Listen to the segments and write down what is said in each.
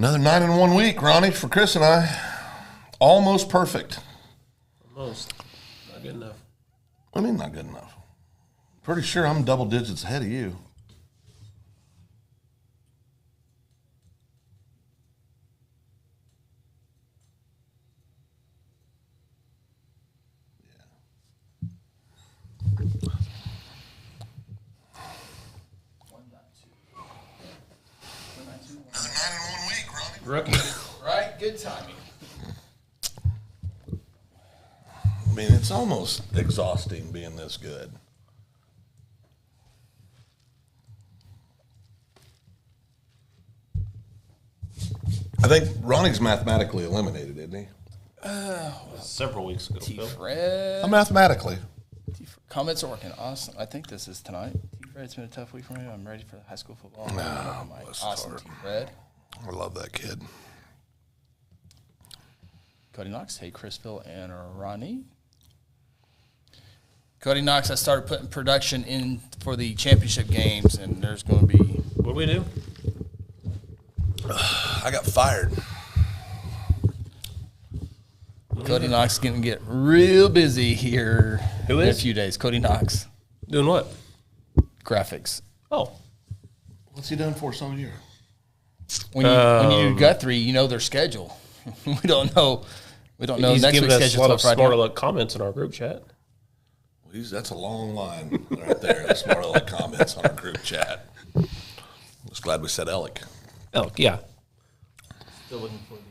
Another 9 in 1 week, Ronnie, for Chris and I. Almost perfect. Almost. Not good enough. I mean, not good enough. Pretty sure I'm double digits ahead of you. Another 9 in 1 week, Ronnie. Rookie. Right? Good timing. I mean, it's almost exhausting being this good. I think Ronnie's mathematically eliminated, isn't he? Several weeks ago, Phil. T-Fred. Mathematically. Comments are working awesome. I think this is tonight. T-Fred, it's been a tough week for me. I'm ready for high school football. Awesome, T-Fred. I love that kid. Cody Knox. Hey, Chris, Phil, and Ronnie. Cody Knox, I started putting production in for the championship games, and there's going to be... What do we do? I got fired. Cody Knox is going to get real busy here Who in is? a few days. Cody Knox. Doing what? Graphics. Oh. What's he done for some year? When you do Guthrie, you know their schedule. We don't know He's next giving week's us a schedule lot till of Friday. smart aleck comments in our group chat. That's a long line right there. The smart aleck comments on our group chat. Just glad we said Alec. Oh, yeah. Still looking for the...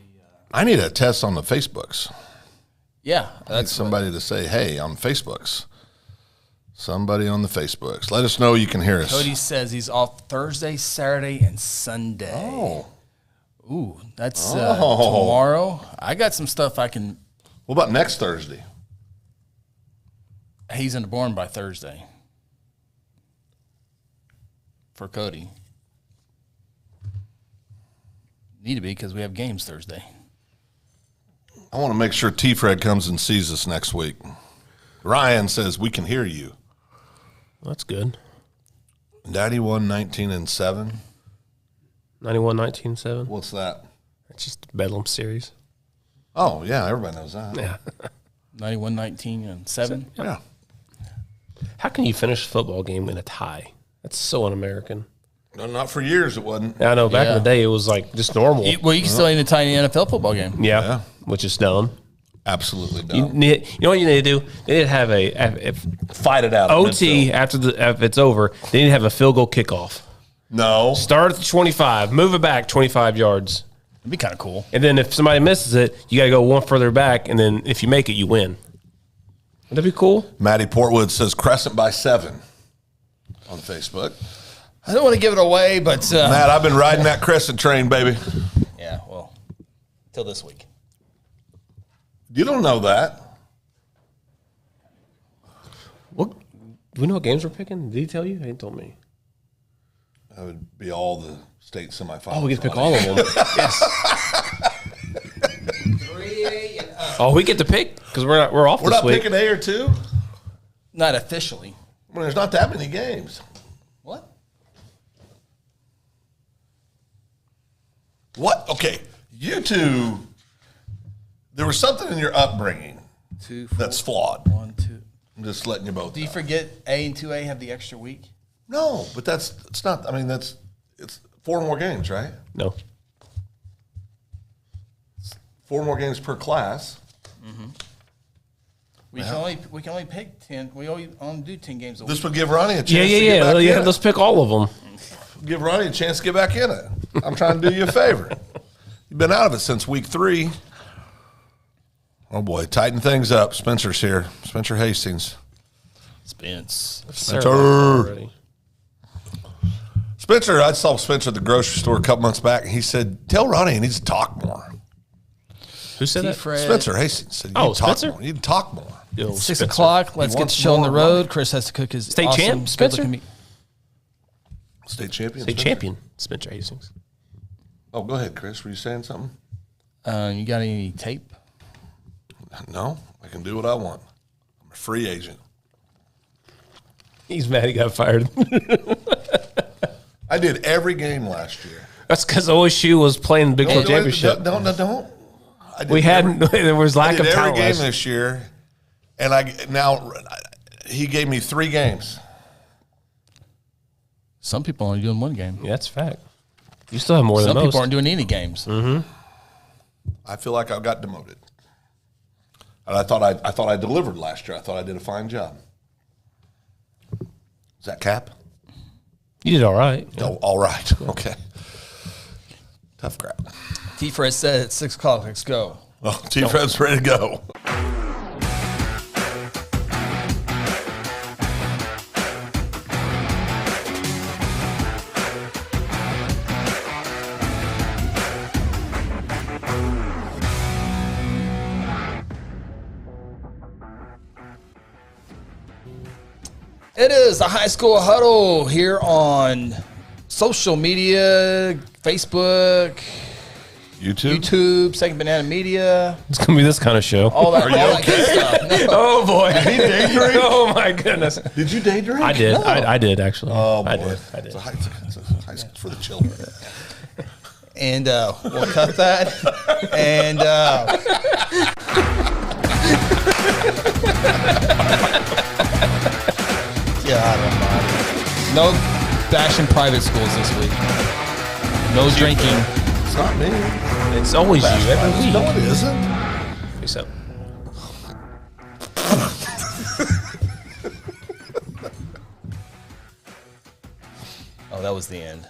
I need a test on the Facebooks. Yeah. I need somebody to say, hey, on Facebooks. Somebody on the Facebooks. Let us know you can hear us. Cody says he's off Thursday, Saturday, and Sunday. Oh. Ooh, that's tomorrow. I got some stuff I can... What about next Thursday? He's in the barn by Thursday. For Cody. Need to be because we have games Thursday. I want to make sure T-Fred comes and sees us next week. Ryan says we can hear you. That's good. 91-19-7. 91-19-7. What's that? That's just the Bedlam series. Oh, yeah, everybody knows that. Yeah. 91-19-7. Yeah. How can you finish a football game in a tie? That's so un-American. No, not for years it wasn't. I know back in the day it was like just normal. Well, you can still even tie an NFL football game. Yeah, which is dumb. Absolutely You dumb. know what you need to do? They need to have a Fight it out. OT after it's over. They need to have a field goal kickoff. No. Start at the 25, move it back 25 yards. It'd be kind of cool. And then if somebody misses it, you got to go one further back, and then if you make it, you win. Would that be cool? Maddie Portwood says Crescent by 7 on Facebook. I don't want to give it away, but... Matt, I've been riding that Crescent train, baby. Yeah, well, till this week. You don't know that. What? Do we know what games we're picking? Did he tell you? He ain't told me. That would be all the state semifinals. Oh, we get to pick all of them. Yes. 3 and up. Oh, we get to pick because we're off We're this not week. picking A or 2? Not officially. Well, there's not that many games. What? What? Okay. You two, there was something in your upbringing 2, 4, that's flawed. 1, 2. I'm just letting you both Do you know. forget A and 2A have the extra week? No, but it's not. I mean, it's 4 more games, right? No. 4 more games per class. We can only pick 10. We only do 10 games a week. This would give Ronnie a chance Yeah. to get back in Yeah, it. let's pick all of them. Give Ronnie a chance to get back in it. I'm trying to do you a favor. You've been out of it since week 3. Oh, boy. Tighten things up. Spencer's here. Spencer Hastings. Spencer. Spencer, I saw Spencer at the grocery store a couple months back, and he said, tell Ronnie he needs to talk more. Who said that? T-Fred. Spencer Hastings said, Oh, you talk Spencer? more. You need to talk more. Yo, 6 Spencer. o'clock. Let's get the wants show on the more road. money. Chris has to cook his State awesome, champ, Spencer? good-looking meat. State champion. State Spencer? champion, Spencer Hastings. Oh, go ahead, Chris. Were you saying something? You got any tape? No, I can do what I want. I'm a free agent. He's mad he got fired. I did every game last year. That's because OSU was playing the Big 12 championship. Don't. There was lack of every talent. game this year, and he gave me 3 games. Some people only doing 1 game. Yeah, that's a fact. You still have more than most. Some people aren't doing any games. Mm-hmm. I feel like I got demoted, and I thought I delivered last year. I thought I did a fine job. Is that cap? You did all right. Oh, all right. Okay. Tough crap. T-Fred said at 6 o'clock, let's go. Oh, T-Fred's ready to go. It is the High School Huddle here on social media, Facebook, YouTube, Second Banana Media. It's going to be this kind of show. All that, that good stuff. No. Oh, boy. Did he day drink? Oh, my goodness. Did you day drink? I did. No. I did, actually. Oh, boy. I did. It's a high school for the children. And we'll cut that. And God almighty. No bashing private schools this week. No drinking. It's not me. It's always you every week. No, it isn't. I think so. Oh, that was the end.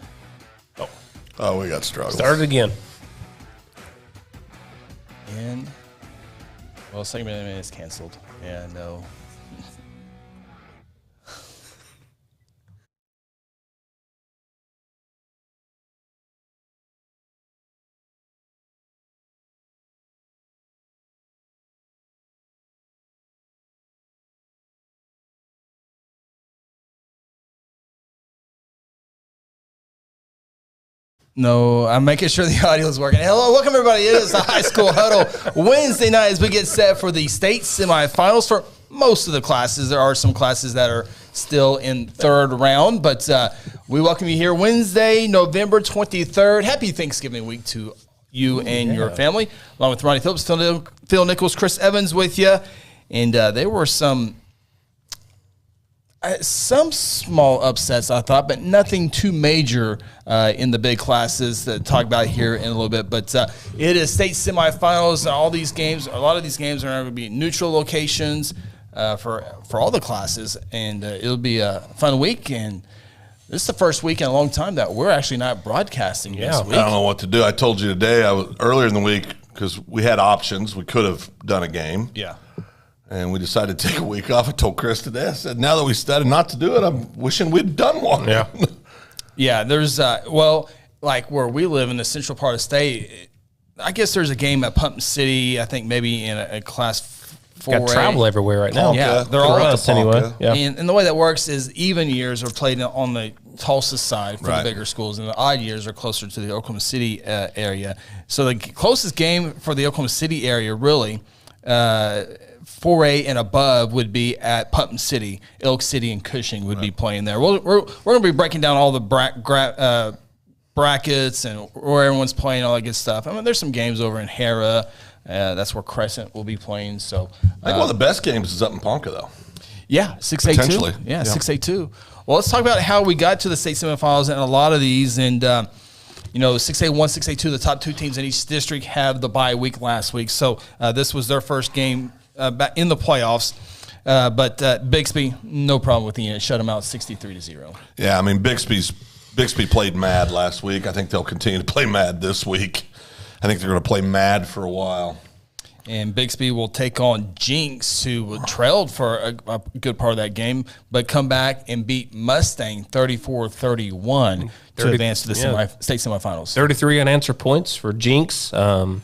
Oh, we got struggles. Start it again. And, well, Second Banana is canceled. Yeah, no. No, I'm making sure the audio is working. Hello, welcome everybody. It is the High School Huddle Wednesday night as we get set for the state semifinals for most of the classes. There are some classes that are still in third round, but we welcome you here Wednesday, November 23rd. Happy Thanksgiving week to you and your family, along with Ronnie Phillips, Phil Nichols, Chris Evans with you. And there were some small upsets, I thought, but nothing too major in the big classes that talk about here in a little bit. But it is state semifinals, and all these games, a lot of these games are going to be neutral locations for all the classes, and it'll be a fun week. And this is the first week in a long time that we're actually not broadcasting this week. I don't know what to do. I told you today, earlier in the week, because we had options. We could have done a game. Yeah. And we decided to take a week off. I told Chris today, I said, now that we decided not to do it, I'm wishing we'd done one. Yeah. Yeah, there's, like where we live in the central part of the state, I guess there's a game at Pumpkin City, I think maybe in a class 4A. Got travel everywhere right now. Yeah, they're all for us anyway. Yeah. And the way that works is even years are played on the Tulsa side for Right. the bigger schools, and the odd years are closer to the Oklahoma City area. So the closest game for the Oklahoma City area, really, 4A and above would be at Pumpkin City. Elk City and Cushing would be playing there. We're going to be breaking down all the brackets and where everyone's playing, all that good stuff. I mean, there's some games over in Hera. That's where Crescent will be playing. So I think one of the best games is up in Ponca, though. yeah, 6A2. Potentially. Yeah, 6A2. Well, let's talk about how we got to the state semifinals and a lot of these. And, 6A1, 6A2, the top 2 teams in each district have the bye week last week. So this was their first game back in the playoffs. But Bixby, no problem with the end. Shut them out 63-0. Yeah, I mean, Bixby played mad last week. I think they'll continue to play mad this week. I think they're going to play mad for a while. And Bixby will take on Jinx, who trailed for a good part of that game, but come back and beat Mustang 34-31 to advance to the state semifinals. 33 unanswered points for Jinx. I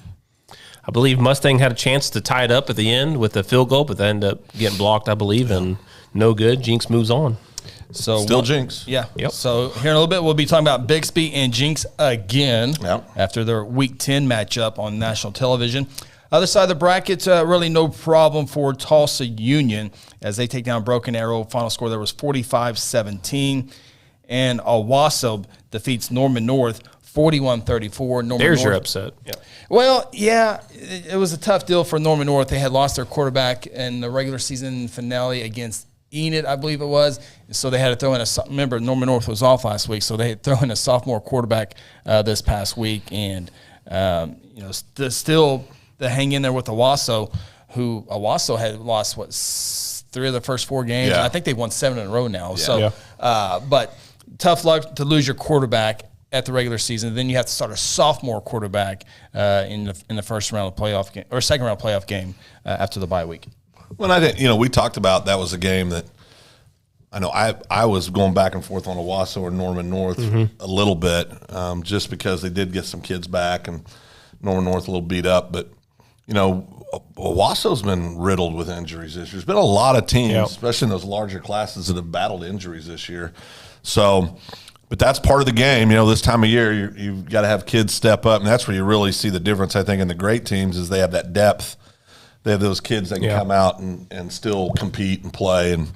believe Mustang had a chance to tie it up at the end with a field goal, but they ended up getting blocked, I believe, and no good. Jinx moves on. So still Jinx. Yeah. Yep. So here in a little bit, we'll be talking about Bixby and Jinx again after their Week 10 matchup on national television. Other side of the bracket, really no problem for Tulsa Union as they take down Broken Arrow. Final score there was 45-17. And Owasso defeats Norman North 41-34. There's your upset. Yeah. Well, yeah, it was a tough deal for Norman North. They had lost their quarterback in the regular season finale against Enid, I believe it was. So they had to throw in remember, Norman North was off last week, so they had to throw in a sophomore quarterback this past week. And, still to hang in there with Owasso, who Owasso had lost, 3 of the first 4 games. Yeah. I think they've won 7 in a row now. Yeah. So, but tough luck to lose your quarterback at the regular season. Then you have to start a sophomore quarterback in the first round of playoff game or second round playoff game after the bye week. Well, I think we talked about that was a game that I know I was going back and forth on Owasso or Norman North a little bit, just because they did get some kids back and Norman North a little beat up, but Owasso's been riddled with injuries this year. There's been a lot of teams, especially in those larger classes, that have battled injuries this year. So, but that's part of the game. This time of year, you've got to have kids step up, and that's where you really see the difference, I think, in the great teams is they have that depth. They have those kids that can come out and still compete and play. And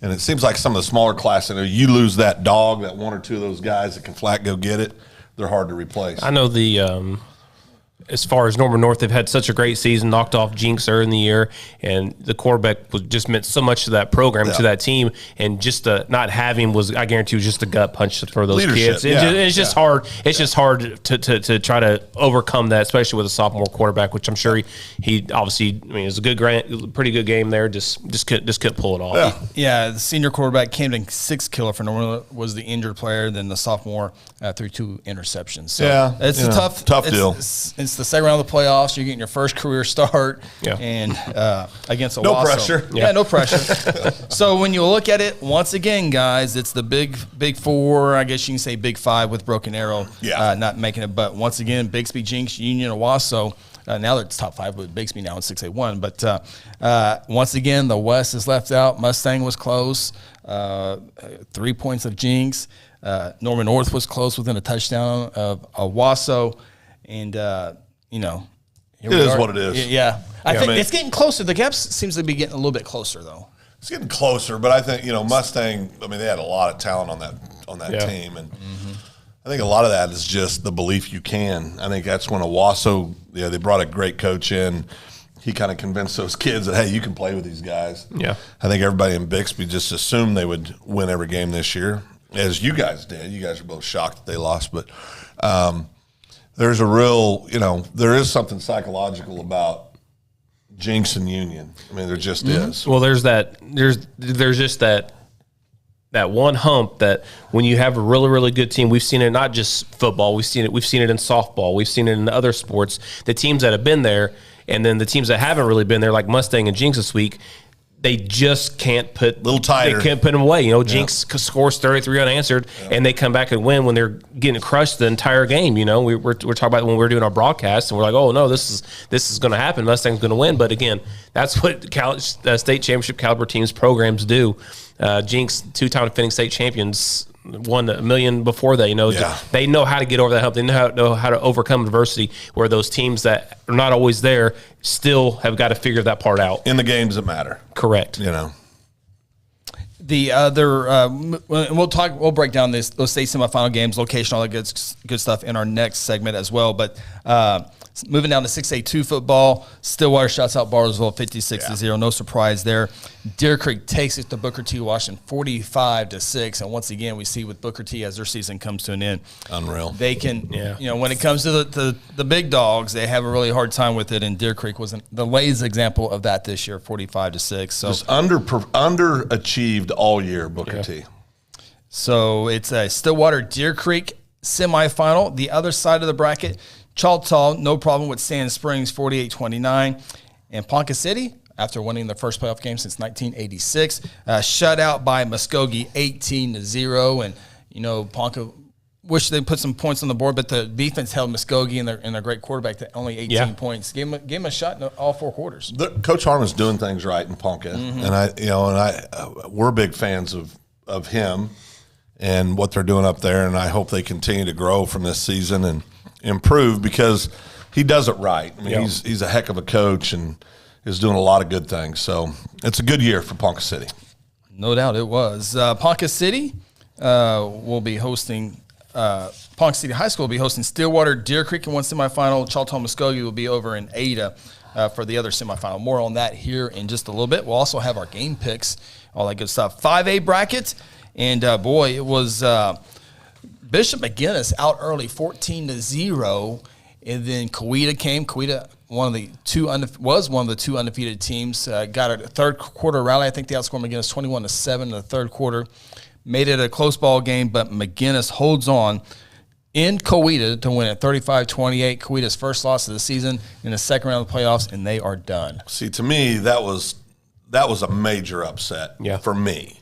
it seems like some of the smaller classes, you lose that dog, that 1 or 2 of those guys that can flat go get it, they're hard to replace. I know as far as Norman North, they've had such a great season, knocked off Jinx early in the year, and the quarterback just meant so much to that program, to that team, and just not having I guarantee, was just a gut punch for those Leadership, kids. It's just hard. It's just hard to try to overcome that, especially with a sophomore quarterback, which I'm sure he obviously. It was a pretty good game there. Just couldn't pull it off. Yeah, the senior quarterback, Camden Six-Killer for Norman, was the injured player. Then the sophomore threw 2 interceptions. So it's a tough deal. It's the second round of the playoffs. You're getting your first career start, and against Owasso. No pressure. Yeah, no pressure. So when you look at it, once again, guys, it's the big 4. I guess you can say big 5 with Broken Arrow not making it. But once again, Bixby, Jinx, Union, Owasso. Now it's top 5 with Bixby now in 6A1. But once again, the West is left out. Mustang was close. 3 points of Jinx. Norman North was close within a touchdown of Owasso. And, it is what it is. Yeah. I think it's getting closer. The gap seems to be getting a little bit closer, though. It's getting closer, but I think, Mustang, they had a lot of talent on that team. And I think a lot of that is just the belief you can. I think that's when Owasso, they brought a great coach in. He kind of convinced those kids that, hey, you can play with these guys. Yeah. I think everybody in Bixby just assumed they would win every game this year, as you guys did. You guys were both shocked that they lost, but there's a real, there is something psychological about Jinx and Union. There just is. Well, there's just that one hump that when you have a really, really good team, we've seen it not just football, we've seen it in softball, we've seen it in other sports. The teams that have been there, and then the teams that haven't really been there, like Mustang and Jinx this week, they just can't put little tighter. They can't put them away. Jinx scores 33 unanswered, and they come back and win when they're getting crushed the entire game. We're talking about when we're doing our broadcast, and we're like, oh no, this is going to happen. Mustang's going to win. But again, that's what state championship caliber teams programs do. Jinx, 2-time defending state champions, won $1 million before they they know how to get over that hump. They know how to overcome adversity, where those teams that are not always there still have got to figure that part out in the games that matter. Correct. The other we'll break down those state semifinal games, location, all that good stuff in our next segment as well. But moving down to 6A2 football, Stillwater shuts out Bartlesville 56-0. No surprise there. Deer Creek takes it to Booker T. Washington 45-6. And once again, we see with Booker T, as their season comes to an end, unreal. They can, when it comes to the big dogs, they have a really hard time with it. And Deer Creek was the latest example of that this year, 45-6. So just underachieved all year, Booker T. So it's a Stillwater Deer Creek semifinal. The other side of the bracket, Choctaw, no problem with Sand Springs, 48-29. And Ponca City, after winning their first playoff game since 1986, shut out by Muskogee 18-0. And, Ponca wish they put some points on the board, but the defense held Muskogee and their great quarterback to only 18 points. Gave him a shot in all 4 quarters. Coach Harmon's doing things right in Ponca. And we're big fans of him and what they're doing up there. And I hope they continue to grow from this season and improve, because he does it right. He's a heck of a coach and is doing a lot of good things. So it's a good year for Ponca City. No doubt it was. Ponca City will be hosting Ponca City High School will be hosting Stillwater. Deer Creek in one semifinal. Charlton Muskogee will be over in Ada for the other semifinal. More on that here in just a little bit. We'll also have our game picks, all that good stuff. 5A bracket, and boy, it was Bishop McGinnis out early, 14-0, and then Coweta came. Coweta, one of the two undefeated teams. Got a third quarter rally. I think they outscored McGinnis 21-7 in the third quarter. Made it a close ball game, but McGinnis holds on in Coweta to win at 35-28. Coweta's first loss of the season in the second round of the playoffs, and they are done. See, to me, that was a major upset for me.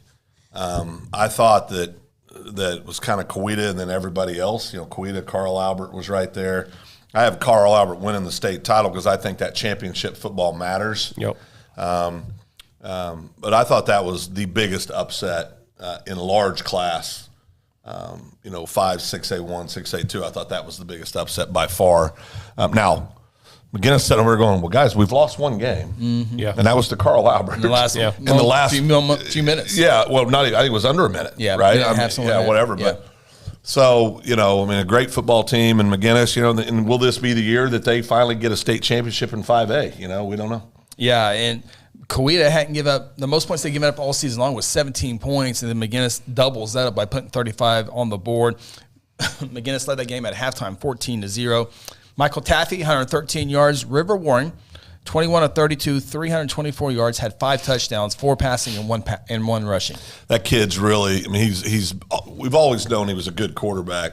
I thought that was kind of Coweta and then everybody else. Coweta, Carl Albert was right there. I have Carl Albert winning the state title because I think that championship football matters. Yep. But I thought that was the biggest upset in large class. 5, 6A1, 6A2. I thought that was the biggest upset by far. Now, McGinnis said over going, well, guys, we've lost one game. Mm-hmm. Yeah. And that was to Carl Albert. In the last few minutes. Yeah, well, not even, I think it was under a minute. Yeah, right? Whatever. Yeah. But so, a great football team and McGinnis, and will this be the year that they finally get a state championship in 5A? We don't know. Yeah, and Coweta hadn't given up. The most points they given up all season long was 17 points, and then McGinnis doubles that up by putting 35 on the board. McGinnis led that game at halftime, 14-0. Michael Taffy, 113 yards. River Warren, 21-32, 324 yards, had 5 touchdowns, 4 passing and one rushing. That kid's really. He's. We've always known he was a good quarterback,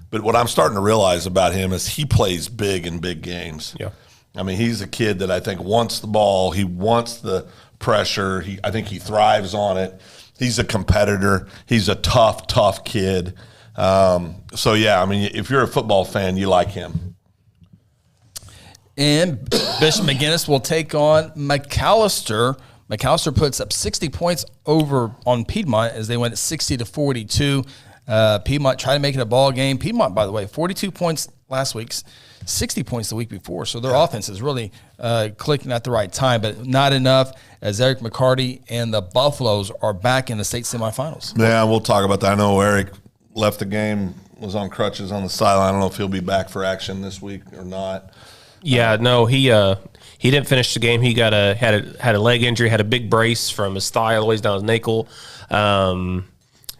but what I'm starting to realize about him is he plays big in big games. Yeah. He's a kid that I think wants the ball. He wants the pressure. I think he thrives on it. He's a competitor. He's a tough kid. If you're a football fan, you like him. And Bishop McGinnis will take on McAllister. McAllister puts up 60 points over on Piedmont as they went 60-42. Piedmont tried to make it a ball game. Piedmont, by the way, 42 points last week, 60 points the week before. So their offense is really clicking at the right time, but not enough as Eric McCarty and the Buffaloes are back in the state semifinals. Yeah, we'll talk about that. I know Eric left the game, was on crutches on the sideline. I don't know if he'll be back for action this week or not. Yeah, no, he didn't finish the game. He got had a leg injury, had a big brace from his thigh all the way down his ankle.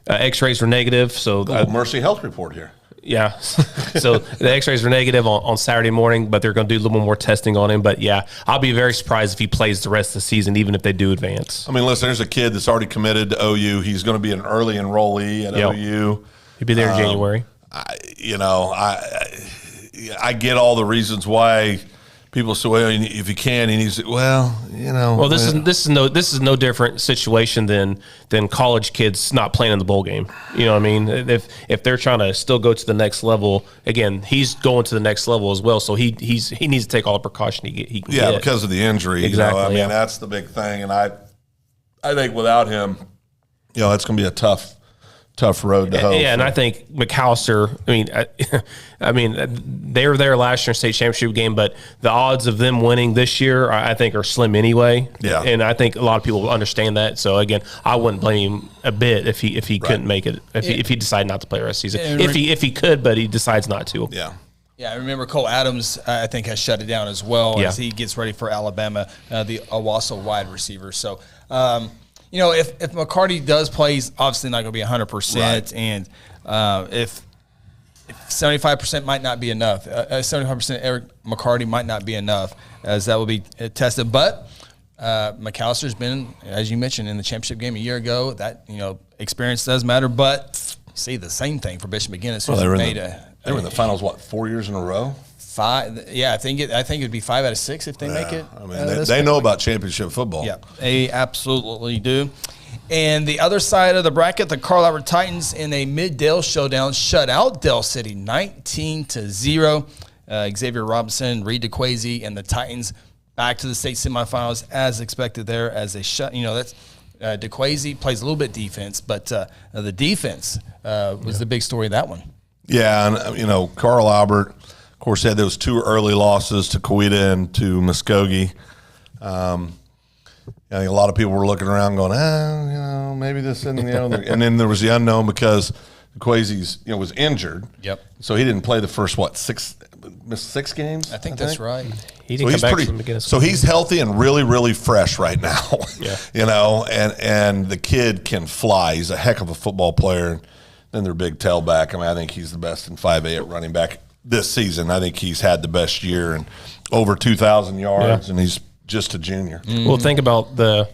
X-rays were negative, so Mercy Health report here. Yeah, so the X-rays were negative on Saturday morning, but they're going to do a little more testing on him. But yeah, I'll be very surprised if he plays the rest of the season, even if they do advance. Listen, there's a kid that's already committed to OU. He's going to be an early enrollee at OU. He'll be there in January. I get all the reasons why people say, well, if you can, and he's Well, this is no different situation than college kids not playing in the bowl game. You know what I mean? If they're trying to still go to the next level, again, he's going to the next level as well. So he needs to take all the precaution he can get. Because of the injury. Exactly. That's the big thing, and I think without him, it's going to be a tough road to hoe. Yeah, and I think McAllister. They were there last year in state championship game, but the odds of them winning this year, I think, are slim anyway. Yeah, and I think a lot of people understand that. So again, I wouldn't blame him a bit if he couldn't make it. If he decided not to play the rest of the season, if he could, but he decides not to. Yeah. Yeah, I remember Cole Adams, I think, has shut it down as well as he gets ready for Alabama, the Owasso wide receiver. So. If McCarty does play, he's obviously not going to be 100%, right. And if 75% might not be enough, 75% Eric McCarty might not be enough, as that will be tested. But McAllister's been, as you mentioned, in the championship game a year ago. That experience does matter. But see the same thing for Bishop McGinnis. Well, they were in the finals 4 years in a row. 5, yeah, I think it'd be 5 out of 6 if they make it. They know about championship football. Yeah, they absolutely do. And the other side of the bracket, the Carl Albert Titans in a mid-Dale showdown shut out Dale City 19-0. Xavier Robinson, Reed DeQuazy, and the Titans back to the state semifinals as expected there as they shut. That's DeQuazy plays a little bit defense, but the defense was the big story of that one. Yeah, and Carl Albert. Of course, had those 2 early losses to Coweta and to Muskogee. I think a lot of people were looking around going, maybe this isn't, and then there was the unknown because Kwesi's, was injured. Yep. So he didn't play the first, missed 6 games? I think that's right. He didn't come back from McGinnis. So he's healthy and really, really fresh right now. Yeah. And the kid can fly. He's a heck of a football player. Then their big tailback. I mean, I think he's the best in 5A at running back this season. I think he's had the best year and over 2,000 yards, and he's just a junior. Well, think about the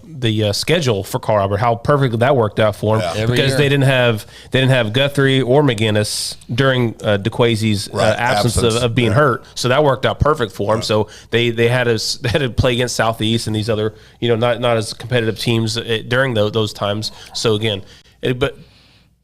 schedule for Carl Albert, how perfectly that worked out for him, because they didn't have Guthrie or McGinnis during DeQuasy's absence of being hurt, so that worked out perfect for him. So they had to play against Southeast and these other not as competitive teams during those times. So again,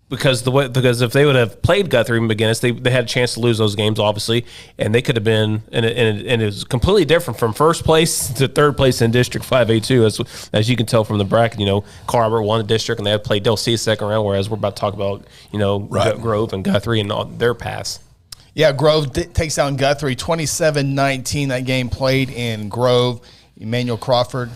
because if they would have played Guthrie and McGinnis, they had a chance to lose those games, obviously, and they could have been, and it was completely different from first place to third place in District 5A2, as you can tell from the bracket. Carl Albert won the district, and they had played Del C second round, whereas we're about to talk about Grove and Guthrie and all their paths. Yeah, Grove takes down Guthrie 27-19. That game played in Grove. Emmanuel Crawford,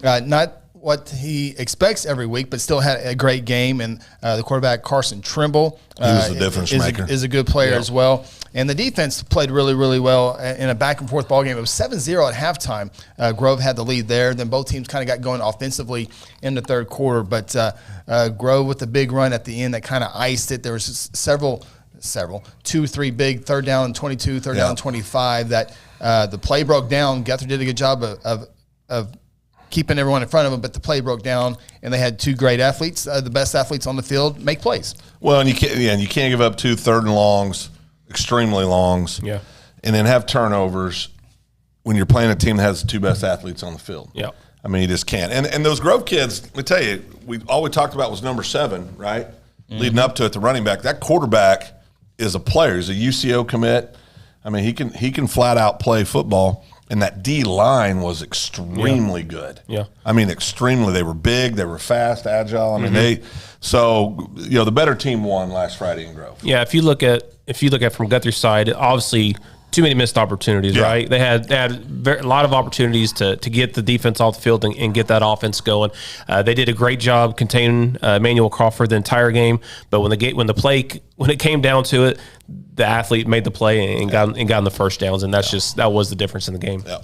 not what he expects every week, but still had a great game. And the quarterback, Carson Trimble, he was the difference maker. Is a good player as well. And the defense played really, really well in a back-and-forth ball game. It was 7-0 at halftime. Grove had the lead there. Then both teams kind of got going offensively in the third quarter. But Grove with the big run at the end that kind of iced it. There was several, 2-3 big third down and 22, third down and 25 that the play broke down. Guthrie did a good job of keeping everyone in front of them, but the play broke down, and they had 2 great athletes, the best athletes on the field, make plays. Well, and you can't give up 2 third and longs, extremely longs, and then have turnovers when you're playing a team that has the 2 best athletes on the field. Yeah, I mean, you just can't. And those Grove kids, let me tell you, all we talked about was number 7, right? Mm-hmm. Leading up to it, the running back. That quarterback is a player. He's a UCO commit. I mean, he can flat out play football. And that D line was extremely good. Yeah, I mean, extremely. They were big. They were fast, agile. I mean, the better team won last Friday in Grove. Yeah, if you look at from Guthrie's side, obviously too many missed opportunities. Right, they had a lot of opportunities to get the defense off the field and get that offense going. They did a great job containing Emmanuel Crawford the entire game. But when it came down to it, the athlete made the play and got in the first downs, and that was the difference in the game. Yeah.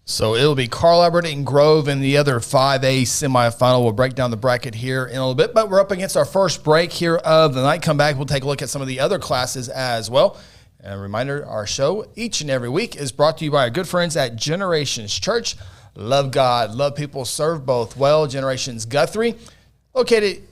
So it'll be Carl Albert and Grove in the other 5A semifinal. We'll break down the bracket here in a little bit, but we're up against our first break here of the night. Come back, we'll take a look at some of the other classes as well. And a reminder, our show each and every week is brought to you by our good friends at Generations Church. Love God, love people, serve both well. Generations Guthrie, located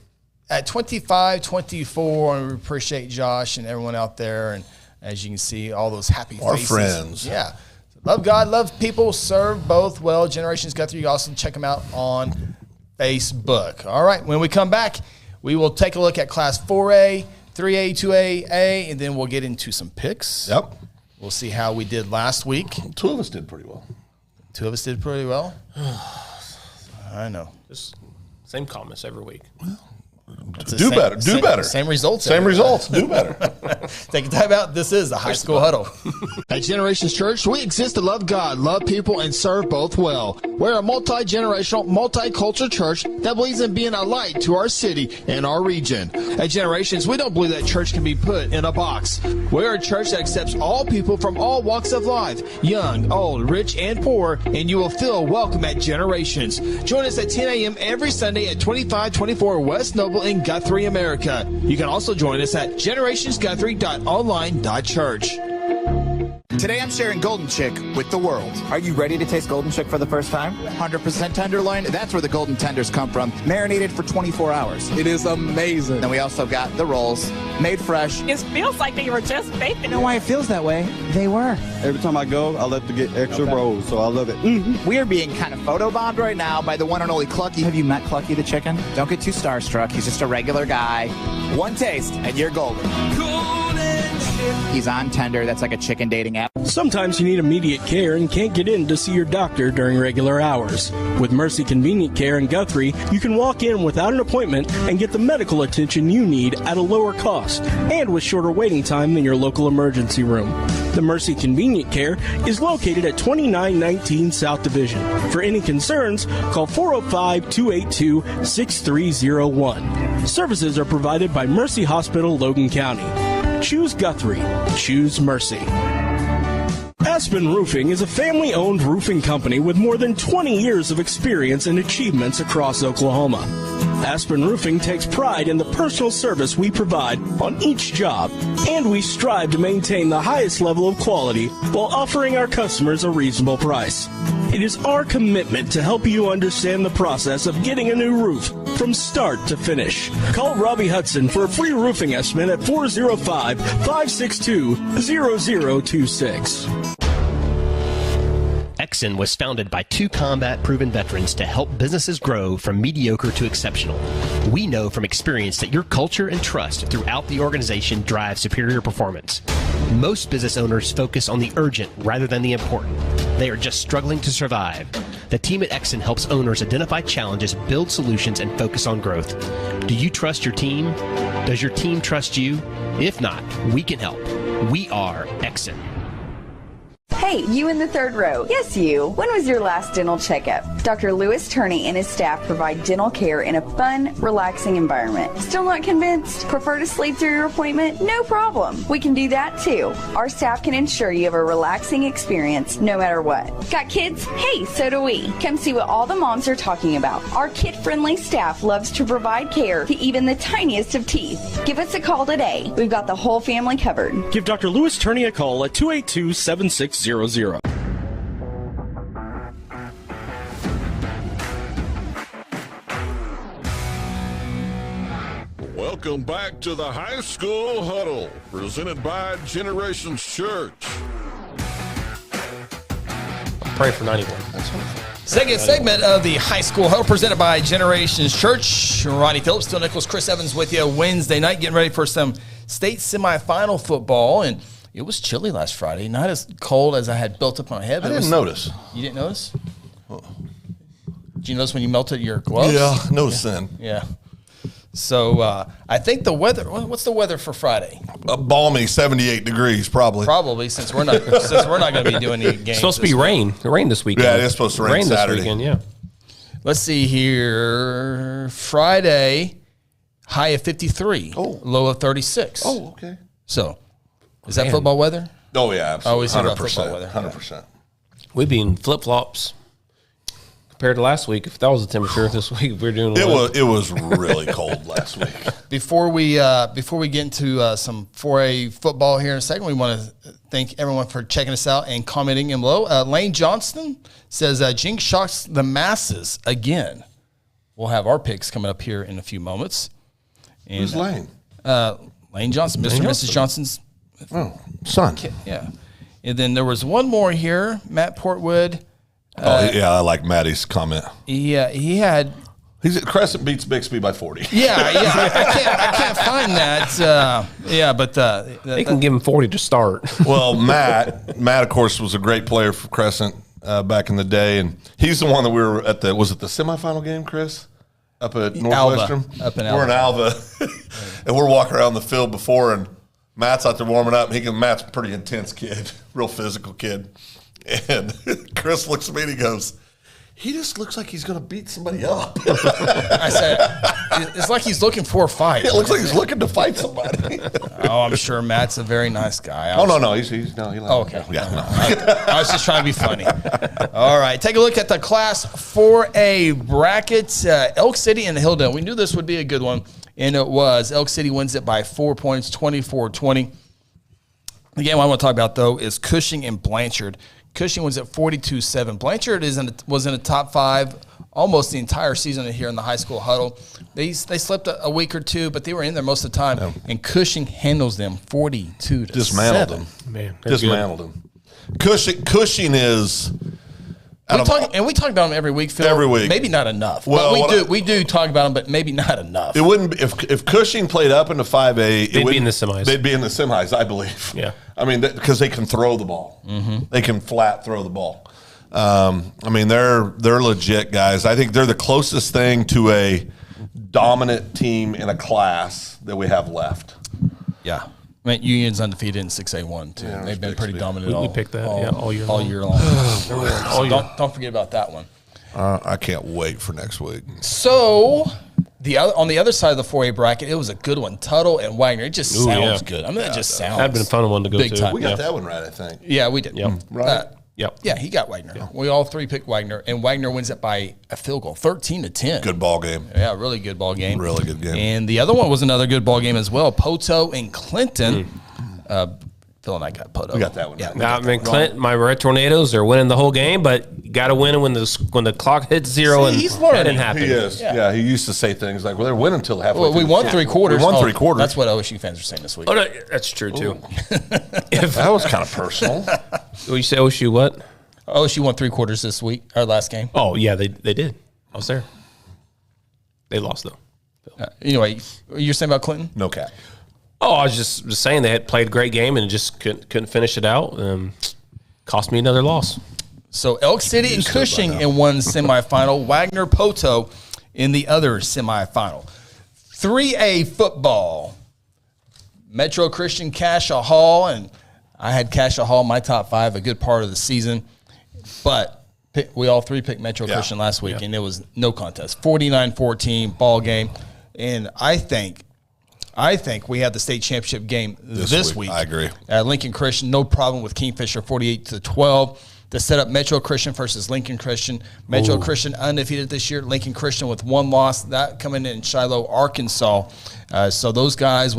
at 2524, and we appreciate Josh and everyone out there. And as you can see, all those happy our faces. Friends. Yeah. Love God, love people, serve both well. Generations Guthrie. You can also check them out on Facebook. All right. When we come back, we will take a look at Class 4A, 3A, 2A, A, and then we'll get into some picks. Yep. We'll see how we did last week. 2 of us did pretty well. 2 of us did pretty well. I know. Just same comments every week. Do better. Same results. Do better. Take a time out. This is the High School Huddle. At Generations Church, we exist to love God, love people, and serve both well. We're a multi-generational, multicultural church that believes in being a light to our city and our region. At Generations, we don't believe that church can be put in a box. We're a church that accepts all people from all walks of life, young, old, rich, and poor, and you will feel welcome at Generations. Join us at 10 a.m. every Sunday at 2524 West Noble in Guthrie, America. You can also join us at generationsguthrie.online.church. Today I'm sharing Golden Chick with the world. Are you ready to taste Golden Chick for the first time? 100% tenderloin, that's where the golden tenders come from. Marinated for 24 hours. It is amazing. Then we also got the rolls, made fresh. It feels like they were just baked. You know why it feels that way? They were. Every time I go, I love to get extra rolls, so I love it. We are being kind of photobombed right now by the one and only Clucky. Have you met Clucky the chicken? Don't get too starstruck. He's just a regular guy. One taste, and you're golden. Golden He's on Tender. That's like a chicken dating app. Sometimes you need immediate care and can't get in to see your doctor during regular hours. With Mercy Convenient Care in Guthrie, you can walk in without an appointment and get the medical attention you need at a lower cost and with shorter waiting time than your local emergency room. The Mercy Convenient Care is located at 2919 South Division. For any concerns, call 405-282-6301. Services are provided by Mercy Hospital, Logan County. Choose Guthrie. Choose Mercy. Aspen Roofing is a family-owned roofing company with more than 20 years of experience and achievements across Oklahoma. Aspen Roofing takes pride in the personal service we provide on each job, and we strive to maintain the highest level of quality while offering our customers a reasonable price. It is our commitment to help you understand the process of getting a new roof from start to finish. Call Robbie Hudson for a free roofing estimate at 405-562-0026. Exxon was founded by two combat-proven veterans to help businesses grow from mediocre to exceptional. We know from experience that your culture and trust throughout the organization drive superior performance. Most business owners focus on the urgent rather than the important. They are just struggling to survive. The team at Exxon helps owners identify challenges, build solutions, and focus on growth. Do you trust your team? Does your team trust you? If not, we can help. We are Exxon. Hey, you in the third row. Yes, you. When was your last dental checkup? Dr. Lewis Turney and his staff provide dental care in a fun, relaxing environment. Still not convinced? Prefer to sleep through your appointment? No problem. We can do that too. Our staff can ensure you have a relaxing experience no matter what. Got kids? Hey, so do we. Come see what all the moms are talking about. Our kid-friendly staff loves to provide care to even the tiniest of teeth. Give us a call today. We've got the whole family covered. Give Dr. Lewis Turney a call at 282-7600. Welcome back to the High School Huddle, presented by Generations Church. Pray for 91. Second segment of the High School Huddle, presented by Generations Church. Ronnie Phillips, Phil Nichols, Chris Evans with you Wednesday night, getting ready for some state semifinal football. And it was chilly last Friday, not as cold as I had built up in my head. I didn't notice. You didn't notice? Did you notice when you melted your gloves? Yeah, noticed then. Yeah. So I think the weather. What's the weather for Friday? A balmy 78 degrees, probably. Probably since we're not going to be doing any games. It's supposed to be rain. Rain this weekend. Yeah, it is supposed to rain Saturday. This weekend. Yeah. Let's see here. Friday, high of 53, low of 36. Oh, okay. So, is that football weather? Oh yeah, absolutely. Always hear about football weather. 100%. We'd be in flip flops compared to last week. If that was the temperature this week, we're doing. It was really cold last week. Before we get into some 4A football here in a second, we want to thank everyone for checking us out and commenting in below. Lane Johnston says Jinx shocks the masses again. We'll have our picks coming up here in a few moments. And, who's Lane? Lane Johnson, Mr. and Mrs. Johnson's son. Kid, yeah. And then there was one more here, Matt Portwood. Yeah, I like Maddie's comment. Yeah, he had. He's at Crescent beats Bixby by 40. Yeah, I can't find that. But they can give him 40 to start. Well, Matt, of course, was a great player for Crescent back in the day, and he's the one that we were at the. Was it the semifinal game, Chris? Up at Northwestern. Up in Alva. We're in Alva, and we're walking around the field before, and Matt's out there warming up. Matt's a pretty intense kid, real physical kid. And Chris looks at me and he goes, he just looks like he's going to beat somebody up. I said, it's like he's looking for a fight. It looks like he's looking to fight somebody. Oh, I'm sure Matt's a very nice guy. No. He okay. Yeah, I was just trying to be funny. All right. Take a look at the Class 4A bracket. Elk City and Hilldale. We knew this would be a good one, and it was. Elk City wins it by 4 points, 24-20. The game I want to talk about, though, is Cushing and Blanchard. Cushing was at 42-7. Blanchard was in the top 5 almost the entire season here in the High School Huddle. They slept a week or two, but they were in there most of the time. Yeah. And Cushing handles them 42-7. Dismantled them. Man, dismantled them. Cushing is We talk about them every week, Phil. Every week. Maybe not enough. Well, but we do talk about them, but maybe not enough. It wouldn't be, if Cushing played up into 5A, they'd be in the semis. They'd be in the semis, I believe. Yeah. I mean, because they can throw the ball. Mm-hmm. They can flat throw the ball. I mean, they're legit guys. I think they're the closest thing to a dominant team in a class that we have left. Yeah. I mean, Union's undefeated in 6A1 too. Yeah, they've been pretty dominant. We picked that all year long. So don't forget about that one. I can't wait for next week. So on the other side of the 4A bracket, it was a good one. Tuttle and Wagner. It just sounds good. I mean, it just sounds. That'd been a fun one to go big to. time. We got that one right, I think. Yeah, we did. Yep. Right. Yep. Yeah, he got Wagner. Yeah. We all three picked Wagner, and Wagner wins it by a field goal, 13-10. Good ball game. Yeah, really good ball game. Really good game. And the other one was another good ball game as well. Poto and Clinton. Phil and I got Poto. We got that one. Yeah, I mean, Clinton, my Red Tornadoes are winning the whole game, but you got to win when the clock hits zero. See, and he's learning. That didn't happen. He is. Yeah. He used to say things like, well, they're winning until halfway Well, we through. won 3 quarters. We won 3 quarters. That's what OSU fans are saying this week. Oh, no, that's true, too. That was kind of personal. You say OSU what? OSU won 3 quarters this week, our last game. Oh, yeah, they did. I was there. They lost, though. Anyway, you're saying about Clinton? No cap. Oh, I was just saying they had played a great game and just couldn't finish it out. Cost me another loss. So Elk City and Cushing in one semifinal. Wagner Poto in the other semifinal. 3A football. Metro Christian Cassia Hall, and I had Cassia Hall in my top 5 a good part of the season, but we all three picked Metro Christian last week, and it was no contest. 49-14 ball game, and I think we have the state championship game this week. I agree. Lincoln Christian, no problem with Kingfisher, 48-12. To set up Metro Christian versus Lincoln Christian. Metro Christian undefeated this year. Lincoln Christian with 1 loss. That coming in Shiloh, Arkansas. So those teams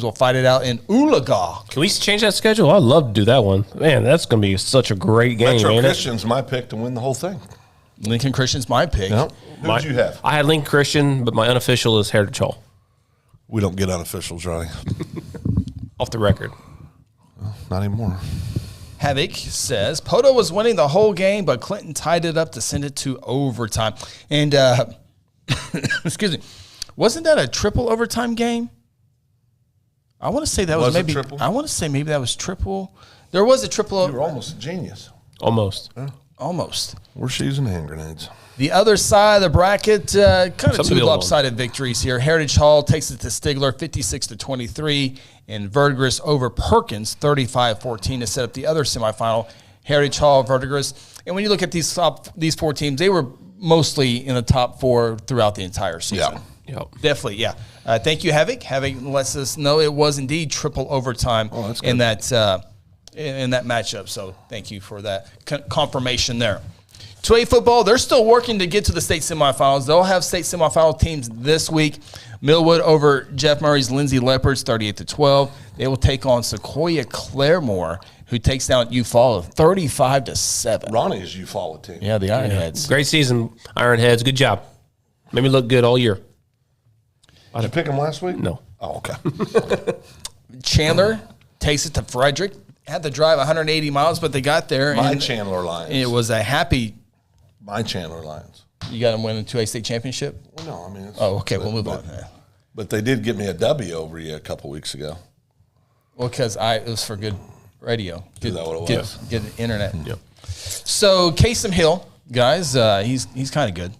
will fight it out in Oologah. Can we change that schedule? I'd love to do that one. Man, that's going to be such a great game. Metro Christian's my pick to win the whole thing. Lincoln Christian's my pick. Yep. Who did you have? I had Lincoln Christian, but my unofficial is Heritage Hall. We don't get unofficial, Johnny. Off the record. Well, not anymore. Havoc says, Poto was winning the whole game, but Clinton tied it up to send it to overtime. And, excuse me, wasn't that a triple overtime game? I want to say that was maybe triple. I want to say maybe that was triple. There was a triple. You were almost a genius. Almost. Yeah. Almost. We're using hand grenades. The other side of the bracket, kind of 2 lopsided victories here. Heritage Hall takes it to Stigler, 56-23, and Verdigris over Perkins, 35-14, to set up the other semifinal. Heritage Hall, Verdigris, and when you look at these 4 teams, they were mostly in the top 4 throughout the entire season. Yeah. Yep. Definitely, yeah. Thank you, Havoc. Havoc lets us know it was indeed triple overtime in that matchup. So thank you for that confirmation there. 2A football, they're still working to get to the state semifinals. They'll have state semifinal teams this week. Millwood over Jeff Murray's Lindsay Leopards, 38-12. They will take on Sequoia Claremore, who takes down Eufaula, 35-7. Ronnie's Eufaula team. Yeah, the Ironheads. Great season, Ironheads. Good job. Made me look good all year. Did you pick them last week? No. Oh, okay. Chandler takes it to Frederick. Had to drive 180 miles, but they got there. My Chandler Lions. It was a happy. My Chandler Lions. You got them winning the 2A state championship? Well, no, I mean. Okay, we'll move on. But they did give me a W over you a couple weeks ago. Well, because it was for good radio. Is that what it was? Good internet. Yep. So Kasem Hill, guys, he's kind of good.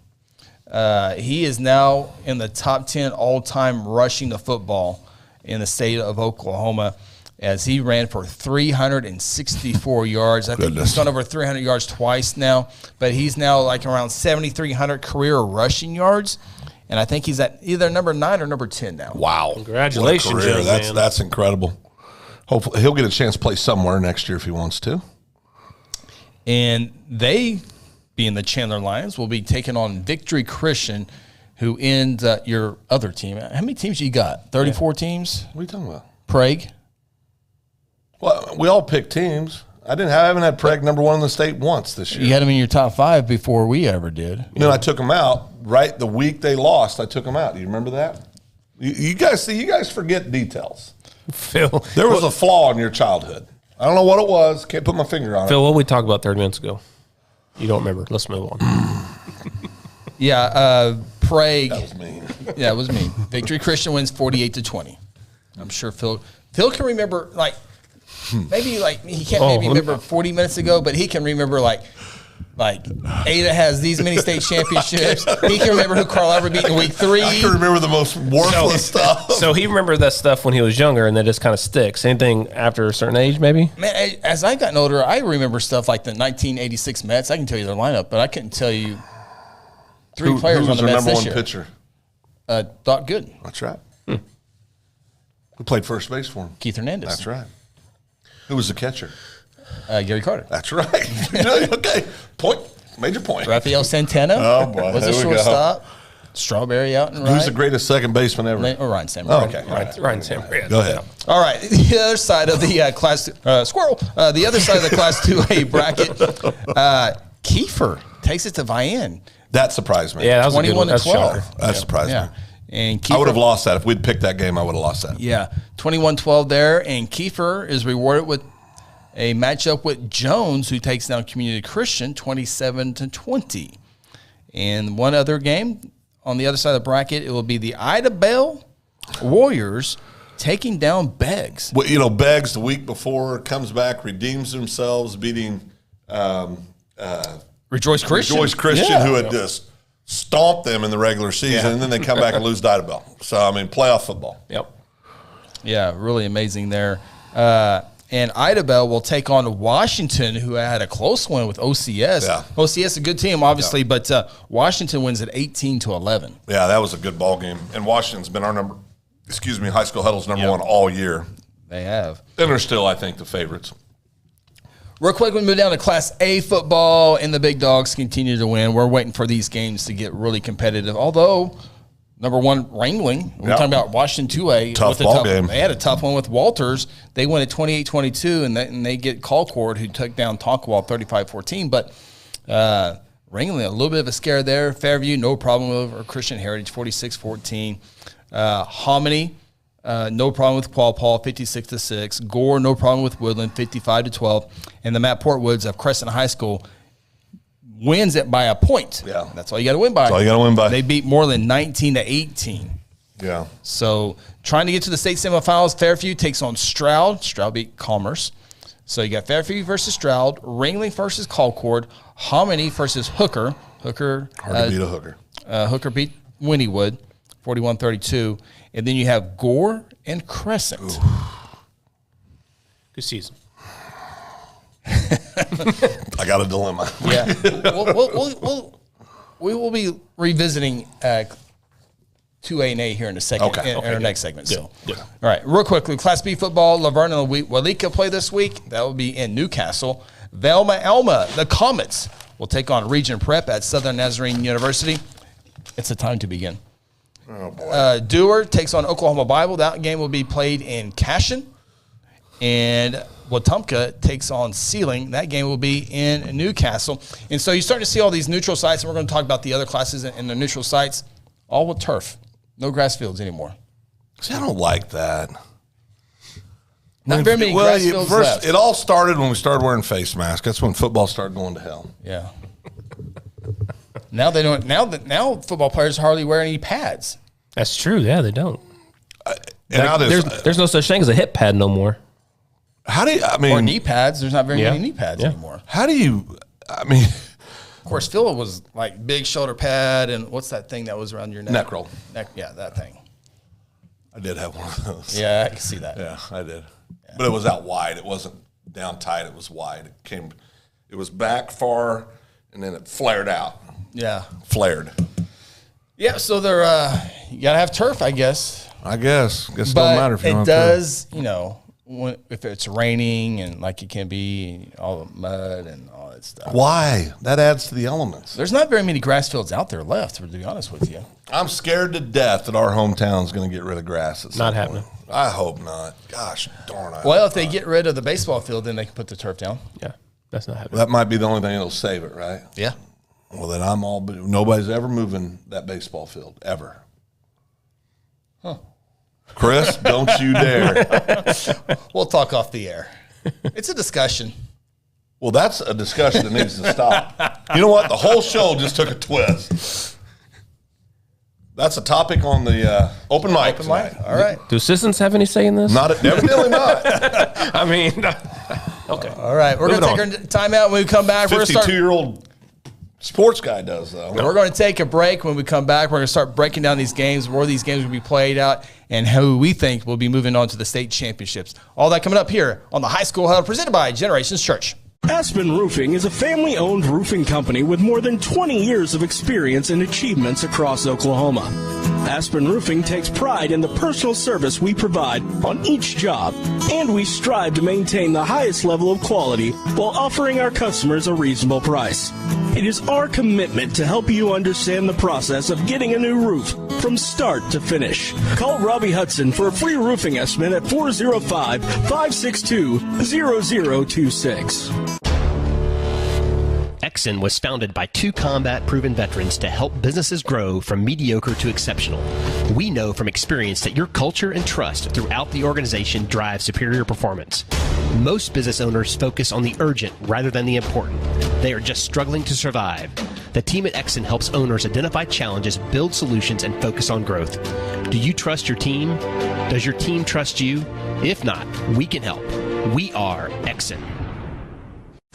He is now in the top 10 all-time rushing the football in the state of Oklahoma, as he ran for 364 yards. I think he's gone over 300 yards twice now, but he's now like around 7,300 career rushing yards, and I think he's at either number 9 or number 10 now. Wow. Congratulations, young man. That's incredible. Hopefully he'll get a chance to play somewhere next year if he wants to. And they, being the Chandler Lions, will be taking on Victory Christian, who ends your other team. How many teams you got? 34 teams? What are you talking about? Prague? Well, we all picked teams. I haven't had Prague number 1 in the state once this year. You had them in your top 5 before we ever did. Then I took them out right the week they lost. I took them out. Do you remember that? You guys forget details. Phil, there was a flaw in your childhood. I don't know what it was. Can't put my finger on it. Phil, what did we talk about 30 minutes ago? You don't remember. Let's move on. Yeah, Prague. That was mean. Yeah, it was mean. Victory Christian wins 48-20. I'm sure Phil can remember, like, maybe, like, he can't maybe remember 40 minutes ago, but he can remember, like Ada has these many state championships. He can remember who Carl Albert beat in week 3. I can remember the most worthless stuff. So he remembered that stuff when he was younger, and that just kind of sticks. Anything after a certain age, maybe? Man, as I gotten older, I remember stuff like the 1986 Mets. I can tell you their lineup, but I couldn't tell you three players on the Mets this year. Who was their number one pitcher? Doc Gooden. That's right. Who played first base for him? Keith Hernandez. That's right. Who was the catcher? Gary Carter. That's right. Okay. Point. Major point. Rafael Santana. Oh, boy. Was a shortstop. Strawberry out and right. Who's the greatest second baseman ever? Ryan Sammer. Oh, okay. Ryan Sammer. Yeah. Go ahead. All right. The other side of the class squirrel. The other side of the Class 2A bracket. Kiefer takes it to Vienne. That surprised me. Yeah, that was 21-12. That surprised me. And Kiefer, I would have lost that. If we'd picked that game, I would have lost that. Yeah, 21-12 there. And Kiefer is rewarded with a matchup with Jones, who takes down Community Christian 27-20. And one other game on the other side of the bracket, it will be the Ida Bell Warriors taking down Beggs. Well, you know, Beggs the week before comes back, redeems themselves, beating Rejoice Christian. Who had just stomped them in the regular season, and then they come back and lose to Ida Bell. So, I mean, playoff football. Yep. Yeah, really amazing there. And Ida Bell will take on Washington, who had a close one with OCS. Yeah. OCS, a good team, obviously, but Washington wins at 18-11. Yeah, that was a good ball game. And Washington's been our High School Huddle's number one all year. They have. And they're still, I think, the favorites. Real quick, we move down to Class A football, and the big dogs continue to win. We're waiting for these games to get really competitive. Although, number one, Ringling. We're talking about Washington 2A. Tough ball game. They had a tough one with Walters. They win at 28-22, and they get Colcord, who took down Tonkwall 35-14. But Ringling, a little bit of a scare there. Fairview, no problem over Christian Heritage, 46-14. Hominy, no problem with Paul 56-6. Gore, no problem with Woodland, 55-12. And the Matt Portwoods of Crescent High School wins it by a point. Yeah. That's all you got to win by. That's all you got to win by. They beat Moreland 19-18. Yeah. So trying to get to the state semifinals, Fairview takes on Stroud. Stroud beat Commerce. So you got Fairview versus Stroud, Ringling versus Colcord, Hominy versus Hooker. Hard to beat a Hooker. Hooker beat Wynnewood, 41-32. And then you have Gore and Crescent. Ooh. Good season. I got a dilemma. Yeah. We will be revisiting 2A and A here in a second, in our next segment. So, all right, real quickly, Class B football, Laverne and Walika play this week. That will be in Newcastle. Velma Alma, the Comets, will take on Region Prep at Southern Nazarene University. It's a time to begin. Oh, boy. Dewar takes on Oklahoma Bible. That game will be played in Cashion. And Wetumpka takes on Sealing. That game will be in Newcastle. And so you start to see all these neutral sites, and we're going to talk about the other classes in the neutral sites, all with turf. No grass fields anymore. See, I don't like that. Not very many grass fields left. It all started when we started wearing face masks. That's when football started going to hell. Yeah. Now they don't. Now football players hardly wear any pads. That's true. Yeah, they don't. There's no such thing as a hip pad no more. How do you? I mean, or knee pads. There's not very many knee pads anymore. How do you? I mean, of course, Phil was like big shoulder pad, and what's that thing that was around your neck? Neck roll. Yeah, that thing. I did have one of those. Yeah, I can see that. Yeah, I did. Yeah. But it was out wide. It wasn't down tight. It was wide. It was back far, and then it flared out. Yeah, flared. Yeah, so they're you gotta have turf, I guess. I guess it don't matter if you don't have does, turf. If it's raining and like it can be all the mud and all that stuff. Why? That adds to the elements. There's not very many grass fields out there left, to be honest with you. I'm scared to death that our hometown's going to get rid of grass. At some not happening. Point. I hope not. Gosh darn it. Well, if they get rid of the baseball field, then they can put the turf down. Yeah, that's not happening. That might be the only thing that'll save it, right? Yeah. Well, then nobody's ever moving that baseball field, ever. Huh. Chris, don't you dare. We'll talk off the air. It's a discussion. Well, that's a discussion that needs to stop. You know what? The whole show just took a twist. That's a topic on the open mic. Open mic. All right. Do assistants have any say in this? Evidently not. I mean, okay. All right. We're going to take our timeout. When we come back, we're going to start. 52-year-old sports guy does, though. We're going to take a break. When we come back, we're going to start breaking down these games, where these games will be played out, and who we think will be moving on to the state championships. All that coming up here on the High School Huddle, presented by Generations Church. Aspen Roofing is a family-owned roofing company with more than 20 years of experience and achievements across Oklahoma. Aspen Roofing takes pride in the personal service we provide on each job, and we strive to maintain the highest level of quality while offering our customers a reasonable price. It is our commitment to help you understand the process of getting a new roof from start to finish. Call Robbie Hudson for a free roofing estimate at 405-562-0026. Exxon was founded by two combat-proven veterans to help businesses grow from mediocre to exceptional. We know from experience that your culture and trust throughout the organization drive superior performance. Most business owners focus on the urgent rather than the important. They are just struggling to survive. The team at Exxon helps owners identify challenges, build solutions, and focus on growth. Do you trust your team? Does your team trust you? If not, we can help. We are Exxon.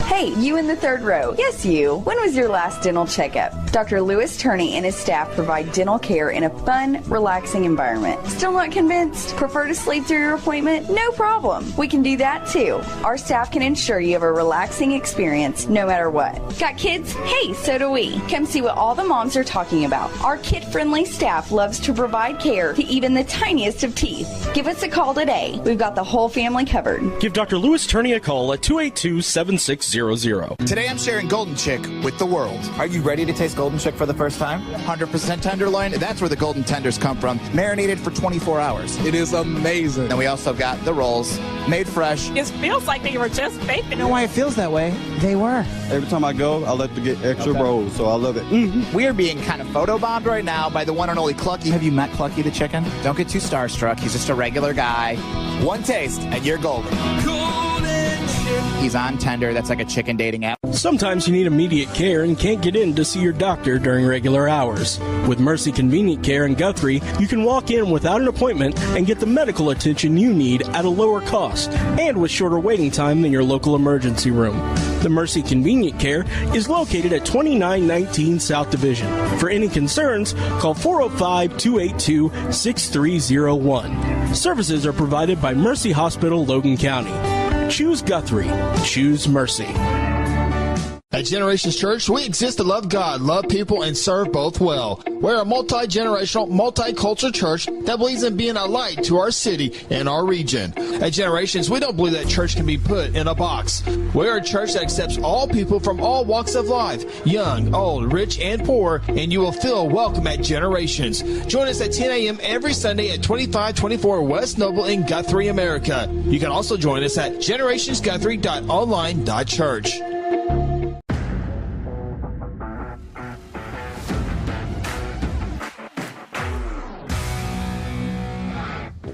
Hey, you in the third row. Yes, you. When was your last dental checkup? Dr. Lewis Turney and his staff provide dental care in a fun, relaxing environment. Still not convinced? Prefer to sleep through your appointment? No problem. We can do that too. Our staff can ensure you have a relaxing experience no matter what. Got kids? Hey, so do we. Come see what all the moms are talking about. Our kid-friendly staff loves to provide care to even the tiniest of teeth. Give us a call today. We've got the whole family covered. Give Dr. Lewis Turney a call at 282-7600. Today I'm sharing Golden Chick with the world. Are you ready to taste Golden Chick for the first time? 100% tenderloin, that's where the golden tenders come from, marinated for 24 hours. It is amazing. Then we also got the rolls, made fresh. It feels like they were just baked. You know why it feels that way? They were. Every time I go, I like to get extra rolls, so I love it. Mm-hmm. We are being kind of photobombed right now by the one and only Clucky. Have you met Clucky the chicken? Don't get too starstruck. He's just a regular guy. One taste, and you're golden. He's on Tender. That's like a chicken dating app. Sometimes you need immediate care and can't get in to see your doctor during regular hours. With Mercy Convenient Care in Guthrie, you can walk in without an appointment and get the medical attention you need at a lower cost and with shorter waiting time than your local emergency room. The Mercy Convenient Care is located at 2919 South Division. For any concerns, call 405-282-6301. Services are provided by Mercy Hospital, Logan County. Choose Guthrie. Choose Mercy. At Generations Church, we exist to love God, love people, and serve both well. We're a multi-generational, multicultural church that believes in being a light to our city and our region. At Generations, we don't believe that church can be put in a box. We're a church that accepts all people from all walks of life, young, old, rich, and poor, and you will feel welcome at Generations. Join us at 10 a.m. every Sunday at 2524 West Noble in Guthrie, America. You can also join us at generationsguthrie.online.church.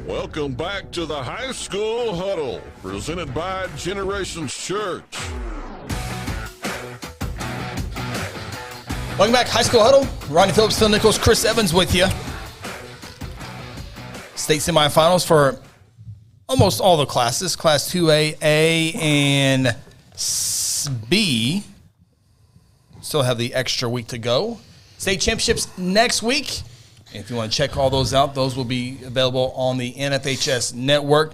Welcome back to the High School Huddle, presented by Generations Church. Welcome back, High School Huddle. Ronnie Phillips, Phil Nichols, Chris Evans with you. State semifinals for almost all the classes. Class 2A, A, and B. Still have the extra week to go. State championships next week. If you want to check all those out, those will be available on the NFHS network.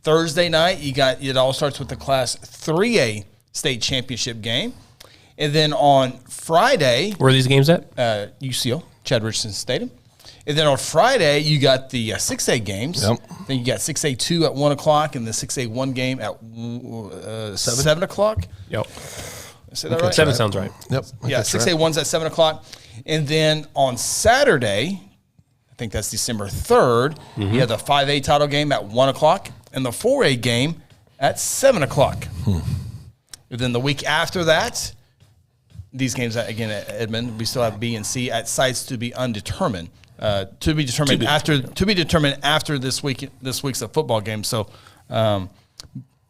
Thursday night, it all starts with the Class 3A state championship game. And then on Friday... Where are these games at? UCO, Chad Richardson Stadium. And then on Friday, you got the 6A games. Yep. Then you got 6A2 at 1 o'clock and the 6A1 game at 7 o'clock. Yep. Say that right? 7 sounds right. Yep. Yeah, 6A1's at 7 o'clock. And then on Saturday... I think that's December 3rd. You have the 5A title game at 1 o'clock and the 4A game at 7 o'clock. And then the week after that, these games, again, at Edmond, we still have B and C at sites to be undetermined. To be determined after this week's football game. So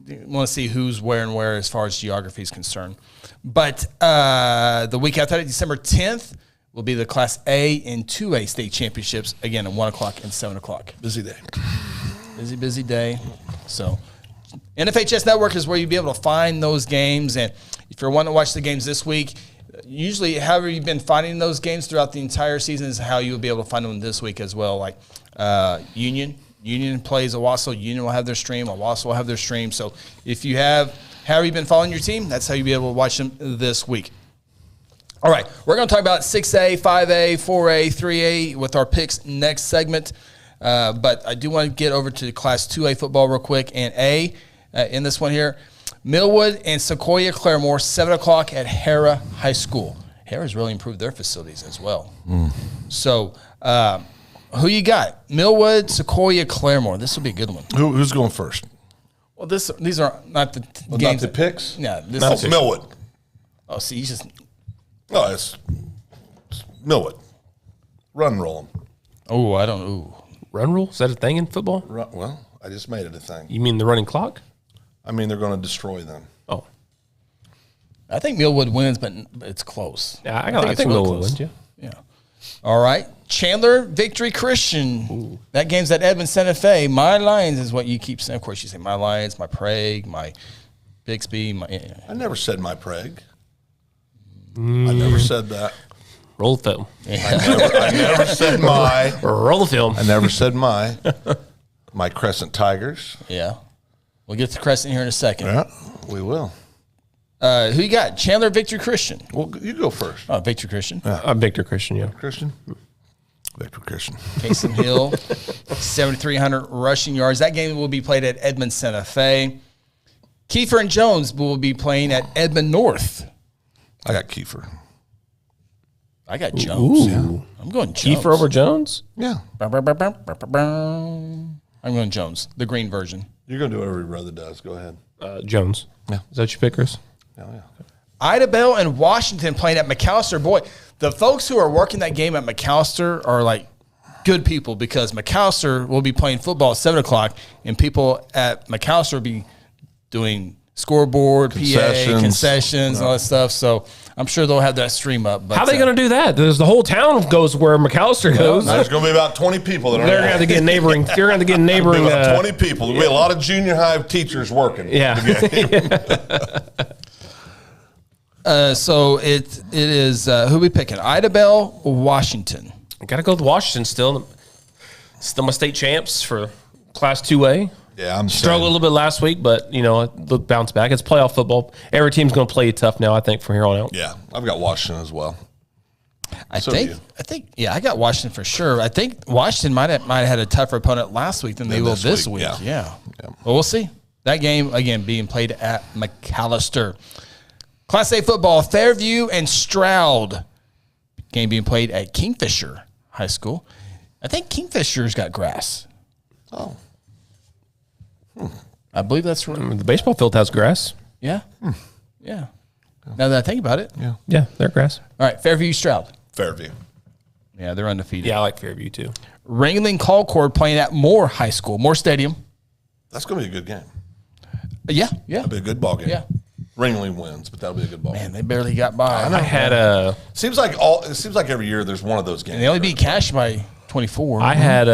want to see who's where and where as far as geography is concerned. But the week after that, December 10th, will be the Class A and 2A state championships, again, at 1 o'clock and 7 o'clock. Busy day. Busy day. So NFHS Network is where you'll be able to find those games. And if you're wanting to watch the games this week, usually however you've been finding those games throughout the entire season is how you'll be able to find them this week as well. Like Union plays Owasso. Union will have their stream. Owasso will have their stream. So if you have, however you've been following your team, that's how you'll be able to watch them this week. All right, we're going to talk about 6A, 5A, 4A, 3A with our picks next segment. But I do want to get over to Class 2A football real quick. And A, in this one here, Millwood and Sequoia Claremore, 7 o'clock at Hara High School. Hara's really improved their facilities as well. So who you got? Millwood, Sequoia, Claremore. This will be a good one. Who's going first? Well, these are not the Not games. the picks? Yeah. It's Millwood. Oh, see, you just... No, it's Millwood. Run roll them. Oh, I don't know. Run rule? Is that a thing in football? Well, I just made it a thing. You mean the running clock? I mean, they're going to destroy them. Oh. I think Millwood wins, but it's close. Yeah, I think Millwood wins, yeah. Yeah. All right. Chandler Victory Christian. Ooh. That game's at Edmond Santa Fe. My Lions is what you keep saying. Of course, you say my Lions, my Prague, my Bixby. I never said my Prague. I never said that. Roll the film. I never said my. Roll the film. I never said my Crescent Tigers. Yeah. We'll get to Crescent here in a second. Yeah, we will. Who you got? Chandler Victory Christian. Well, you go first. Oh, Victory Christian. Yeah. I'm Victor Christian, yeah. Christian? Victor Christian. Kasem Hill, 7,300 rushing yards. That game will be played at Edmond Santa Fe. Kiefer and Jones will be playing at Edmond North. I got Kiefer. I got Jones. Yeah. I'm going Jones. Kiefer over Jones? Yeah. I'm going Jones, the green version. You're going to do whatever your brother does. Go ahead. Jones. Yeah. Is that your pickers? Oh, yeah. Ida Bell and Washington playing at McAllister. Boy, the folks who are working that game at McAllister are like good people because McAllister will be playing football at 7 o'clock, and people at McAllister will be doing scoreboard, concessions, and all that stuff. So I'm sure they'll have that stream up. But how are they going to do that? There's the whole town goes where McAllister goes. There's going to be about 20 people. They're going to have to get neighboring. They're going to get neighboring. About 20 people. There'll be a lot of junior high teachers working. Yeah. So it is who we picking? Ida Bell, Washington. I got to go with Washington still. Still my state champs for Class 2A. Yeah, I'm struggled a little bit last week, but look, bounce back. It's playoff football. Every team's going to play tough now, I think, from here on out. Yeah, I've got Washington as well. I think, I got Washington for sure. I think Washington might have had a tougher opponent last week than they will this week. Yeah. Well, we'll see. That game, again, being played at McAllister. Class A football, Fairview and Stroud. Game being played at Kingfisher High School. I think Kingfisher's got grass. Oh. I believe that's right. The baseball field has grass. Yeah. Yeah. Now that I think about it. Yeah, they're grass. All right, Fairview, Stroud. Fairview. Yeah, they're undefeated. Yeah, I like Fairview too. Ringling Colcord playing at Moore High School, Moore Stadium. That's going to be a good game. Yeah. That'll be a good ball game. Yeah. Ringling wins, but that'll be a good ball. Man, they barely got by. I had a. Seems like every year there's one of those games. And they only beat Cash by 24. I had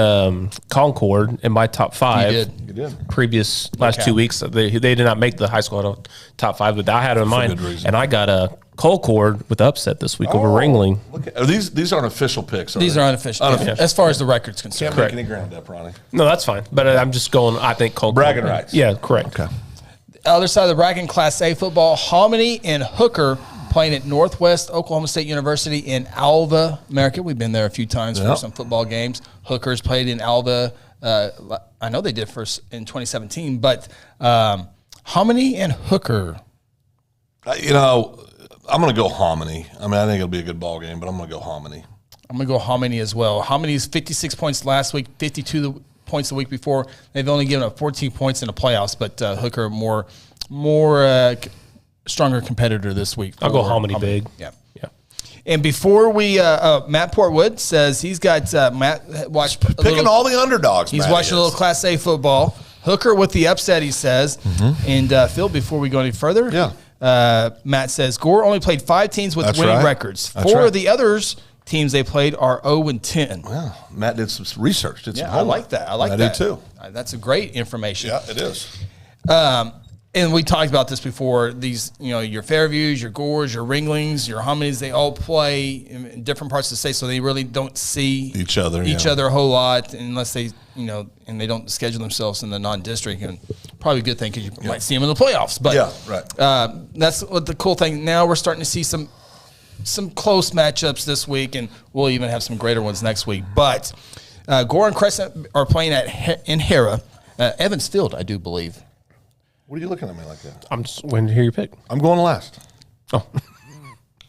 Concord in my top 5. You did. Previous last 2 weeks, they did not make the high school top 5, but I had it in mind. And I got a Concord with the upset this week over Ringling. These aren't official picks. These are unofficial. As far as the record's concerned. Can't make any ground up, Ronnie. No, that's fine. But I'm just going. I think Concord. Bragging rights. Yeah, correct. Okay. Other side of the bracket, Class A football, Hominy and Hooker playing at Northwest Oklahoma State University in Alva, America. We've been there a few times for some football games. Hooker's played in Alva. I know they did first in 2017, but Hominy and Hooker. I'm going to go Hominy. I mean, I think it'll be a good ball game, but I'm going to go Hominy. I'm going to go Hominy as well. Hominy's 56 points last week, 52 points the week before. They've only given up 14 points in the playoffs, but Hooker more stronger competitor this week. I'll go Hominy big. Yeah. And before we, Matt Portwood says he's got Matt watched picking all the underdogs. He's watching a little Class A football. Hooker with the upset, he says. And Phil, before we go any further, Matt says Gore only played 5 teams with winning records. 4 of the others teams they played are 0-10. Wow, Matt did some research. Did some I like that. I like that. I do too. That's a great information. Yeah, it is. And we talked about this before. These, your Fairviews, your Gores, your Ringlings, your Hominies, they all play in different parts of the state, so they really don't see each other a whole lot unless they, and they don't schedule themselves in the non-district. And probably a good thing because you might see them in the playoffs. But that's what the cool thing. Now we're starting to see some close matchups this week, and we'll even have some greater ones next week. But Gore and Crescent are playing in Hera, Evans Field, I do believe. What are you looking at me like that? I'm just waiting to hear your pick. I'm going last. Oh.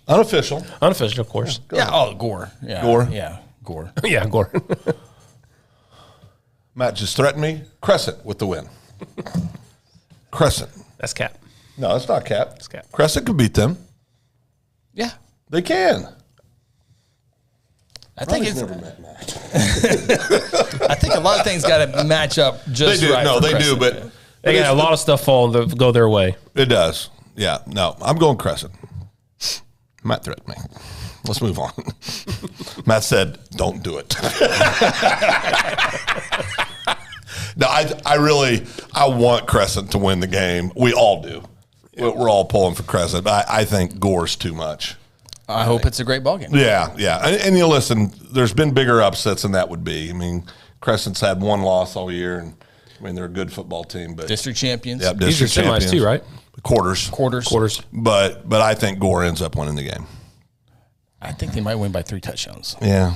Unofficial, of course. Gore. Yeah. Gore. Yeah, Gore. Yeah, Gore. Matt just threatened me. Crescent with the win. Crescent. That's Cap. No, it's not Cap. It's Cap. Crescent can beat them. Yeah. They can. I think it's never met Matt. I think a lot of things got to match up just right. No, they do, but they got a lot of stuff go their way. It does. Yeah. No, I'm going Crescent. Matt threatened me. Let's move on. Matt said, "Don't do it." No, I want Crescent to win the game. We all do. We're all pulling for Crescent. I think Gore's too much. I hope it's a great ballgame. Yeah. And you listen, there's been bigger upsets than that would be. I mean, Crescent's had 1 loss all year, and they're a good football team. But district champions. Yeah, district champions. Semis too, right? Quarters. But I think Gore ends up winning the game. I think they might win by 3 touchdowns. Yeah,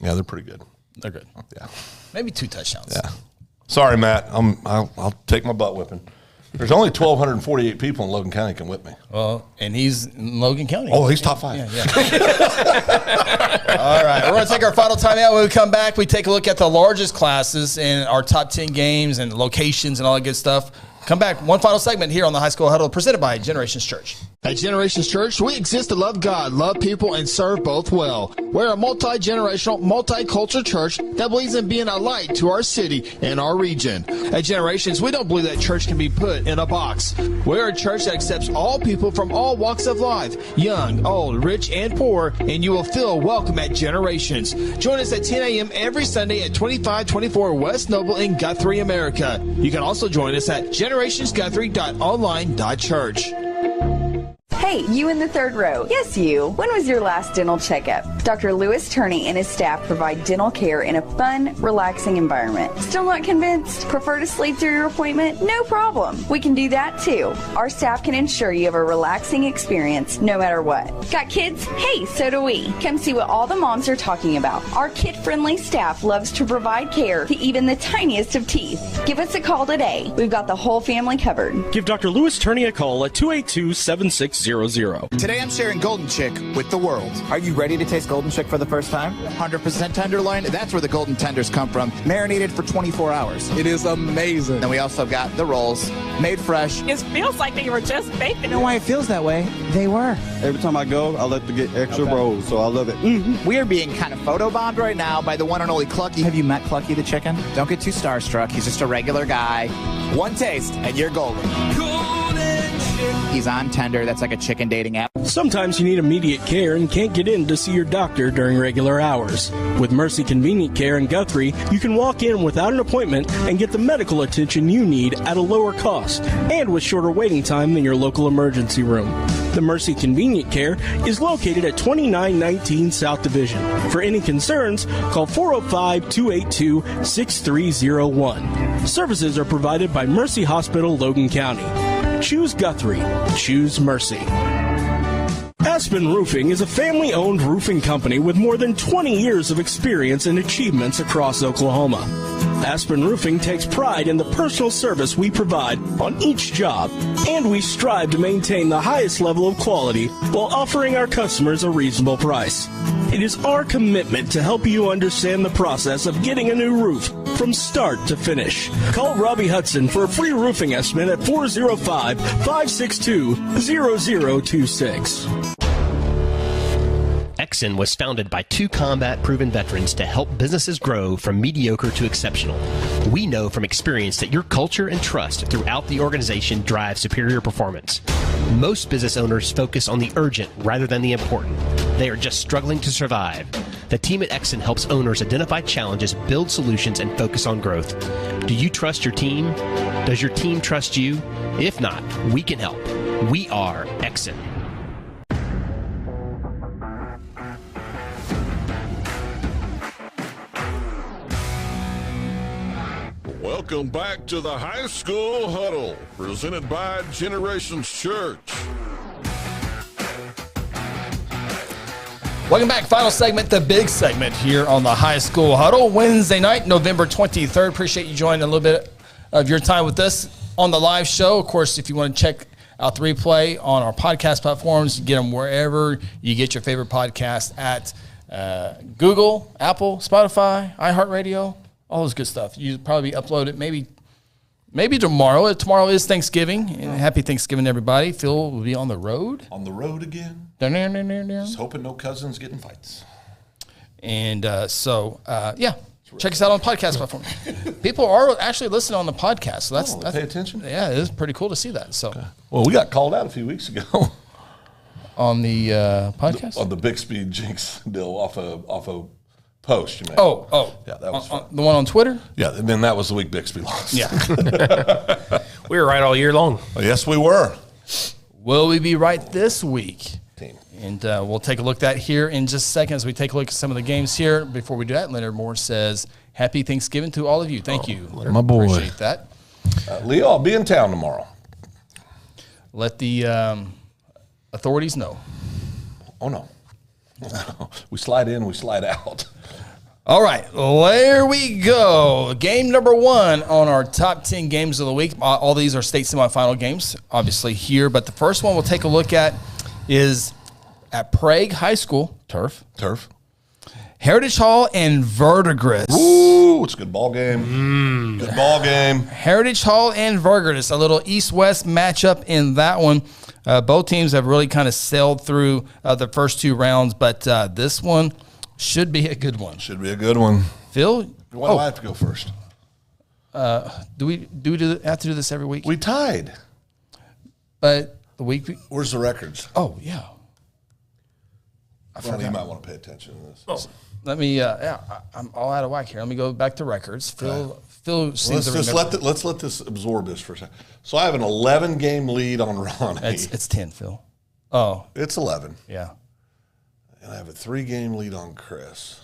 they're pretty good. They're good. Yeah, maybe 2 touchdowns. Yeah. Sorry, Matt. I'll take my butt whipping. There's only 1,248 people in Logan County can whip me. Well, and he's in Logan County. Oh, he's top 5. Yeah. All right, we're going to take our final time out. When we come back, we take a look at the largest classes and our top 10 games and locations and all that good stuff. Come back, one final segment here on the High School Huddle, presented by Generations Church. At Generations Church, we exist to love God, love people, and serve both well. We're a multi-generational, multicultural church that believes in being a light to our city and our region. At Generations, we don't believe that church can be put in a box. We're a church that accepts all people from all walks of life, young, old, rich, and poor, and you will feel welcome at Generations. Join us at 10 a.m. every Sunday at 2524 West Noble in Guthrie, America. You can also join us at generationsguthrie.online.church. Hey, you in the third row. Yes, you. When was your last dental checkup? Dr. Lewis Turney and his staff provide dental care in a fun, relaxing environment. Still not convinced? Prefer to sleep through your appointment? No problem. We can do that too. Our staff can ensure you have a relaxing experience no matter what. Got kids? Hey, so do we. Come see what all the moms are talking about. Our kid-friendly staff loves to provide care to even the tiniest of teeth. Give us a call today. We've got the whole family covered. Give Dr. Lewis Turney a call at 282-7600. Today I'm sharing Golden Chick with the world. Are you ready to taste Golden Chick for the first time? 100% tenderloin. That's where the golden tenders come from. Marinated for 24 hours. It is amazing. And we also got the rolls, made fresh. It feels like they were just baked. You know why it feels that way? They were. Every time I go, I like to get extra rolls, so I love it. Mm-hmm. We are being kind of photobombed right now by the one and only Clucky. Have you met Clucky the chicken? Don't get too starstruck. He's just a regular guy. One taste, and you're golden. He's on Tender. That's like a chicken dating app. Sometimes you need immediate care and can't get in to see your doctor during regular hours. With Mercy Convenient Care in Guthrie, you can walk in without an appointment and get the medical attention you need at a lower cost and with shorter waiting time than your local emergency room. The Mercy Convenient Care is located at 2919 South Division. For any concerns, call 405-282-6301. Services are provided by Mercy Hospital, Logan County. Choose Guthrie. Choose Mercy. Aspen Roofing is a family-owned roofing company with more than 20 years of experience and achievements across Oklahoma. Aspen Roofing takes pride in the personal service we provide on each job, and we strive to maintain the highest level of quality while offering our customers a reasonable price. It is our commitment to help you understand the process of getting a new roof from start to finish. Call Robbie Hudson for a free roofing estimate at 405-562-0026. Exxon was founded by 2 combat-proven veterans to help businesses grow from mediocre to exceptional. We know from experience that your culture and trust throughout the organization drive superior performance. Most business owners focus on the urgent rather than the important. They are just struggling to survive. The team at Exxon helps owners identify challenges, build solutions, and focus on growth. Do you trust your team? Does your team trust you? If not, we can help. We are Exxon. Welcome back to the High School Huddle, presented by Generations Church. Welcome back. Final segment, the big segment here on the High School Huddle. Wednesday night, November 23rd. Appreciate you joining a little bit of your time with us on the live show. Of course, if you want to check out the replay on our podcast platforms, you get them wherever you get your favorite podcast at Google, Apple, Spotify, iHeartRadio, all those good stuff. You probably upload it maybe tomorrow. Tomorrow is Thanksgiving. And happy Thanksgiving, everybody. Phil will be on the road. On the road again. Just hoping no cousins get in fights. And check us out on podcast platform. People are actually listening on the podcast, so that's pay attention. Yeah, it is pretty cool to see that. So, well, we got called out a few weeks ago on the podcast on the Bixby Jinx deal off a post you made. Oh, yeah, that was fun. The one on Twitter. Yeah, and then that was the week Bixby lost. Yeah, we were right all year long. Well, yes, we were. Will we be right this week? Team. And we'll take a look at that here in just a second as we take a look at some of the games here. Before we do that, Leonard Moore says, Happy Thanksgiving to all of you. Thank you, Leonard. My boy. Appreciate that. Leo, I'll be in town tomorrow. Let the authorities know. Oh, no. We slide in, we slide out. All right, there we go. Game number 1 on our top 10 games of the week. All these are state semifinal games, obviously here. But the first one we'll take a look at is at Prague High School, Turf. Heritage Hall and Verdigris. Ooh, it's a good ball game. Good ball game. Heritage Hall and Verdigris, a little east-west matchup in that one. Both teams have really kind of sailed through the first 2 rounds, but this one should be a good one. Should be a good one. Phil? Why do I have to go first? Do we have to do this every week? We tied. But the week... Where's the records? Oh, yeah. Well, you might want to pay attention to this. Oh. Let me, I'm all out of whack here. Let me go back to records. Phil seems to remember. Let's let this absorb this for a second. So I have an 11-game lead on Ronnie. It's 10, Phil. Oh. It's 11. Yeah. And I have a 3-game lead on Chris.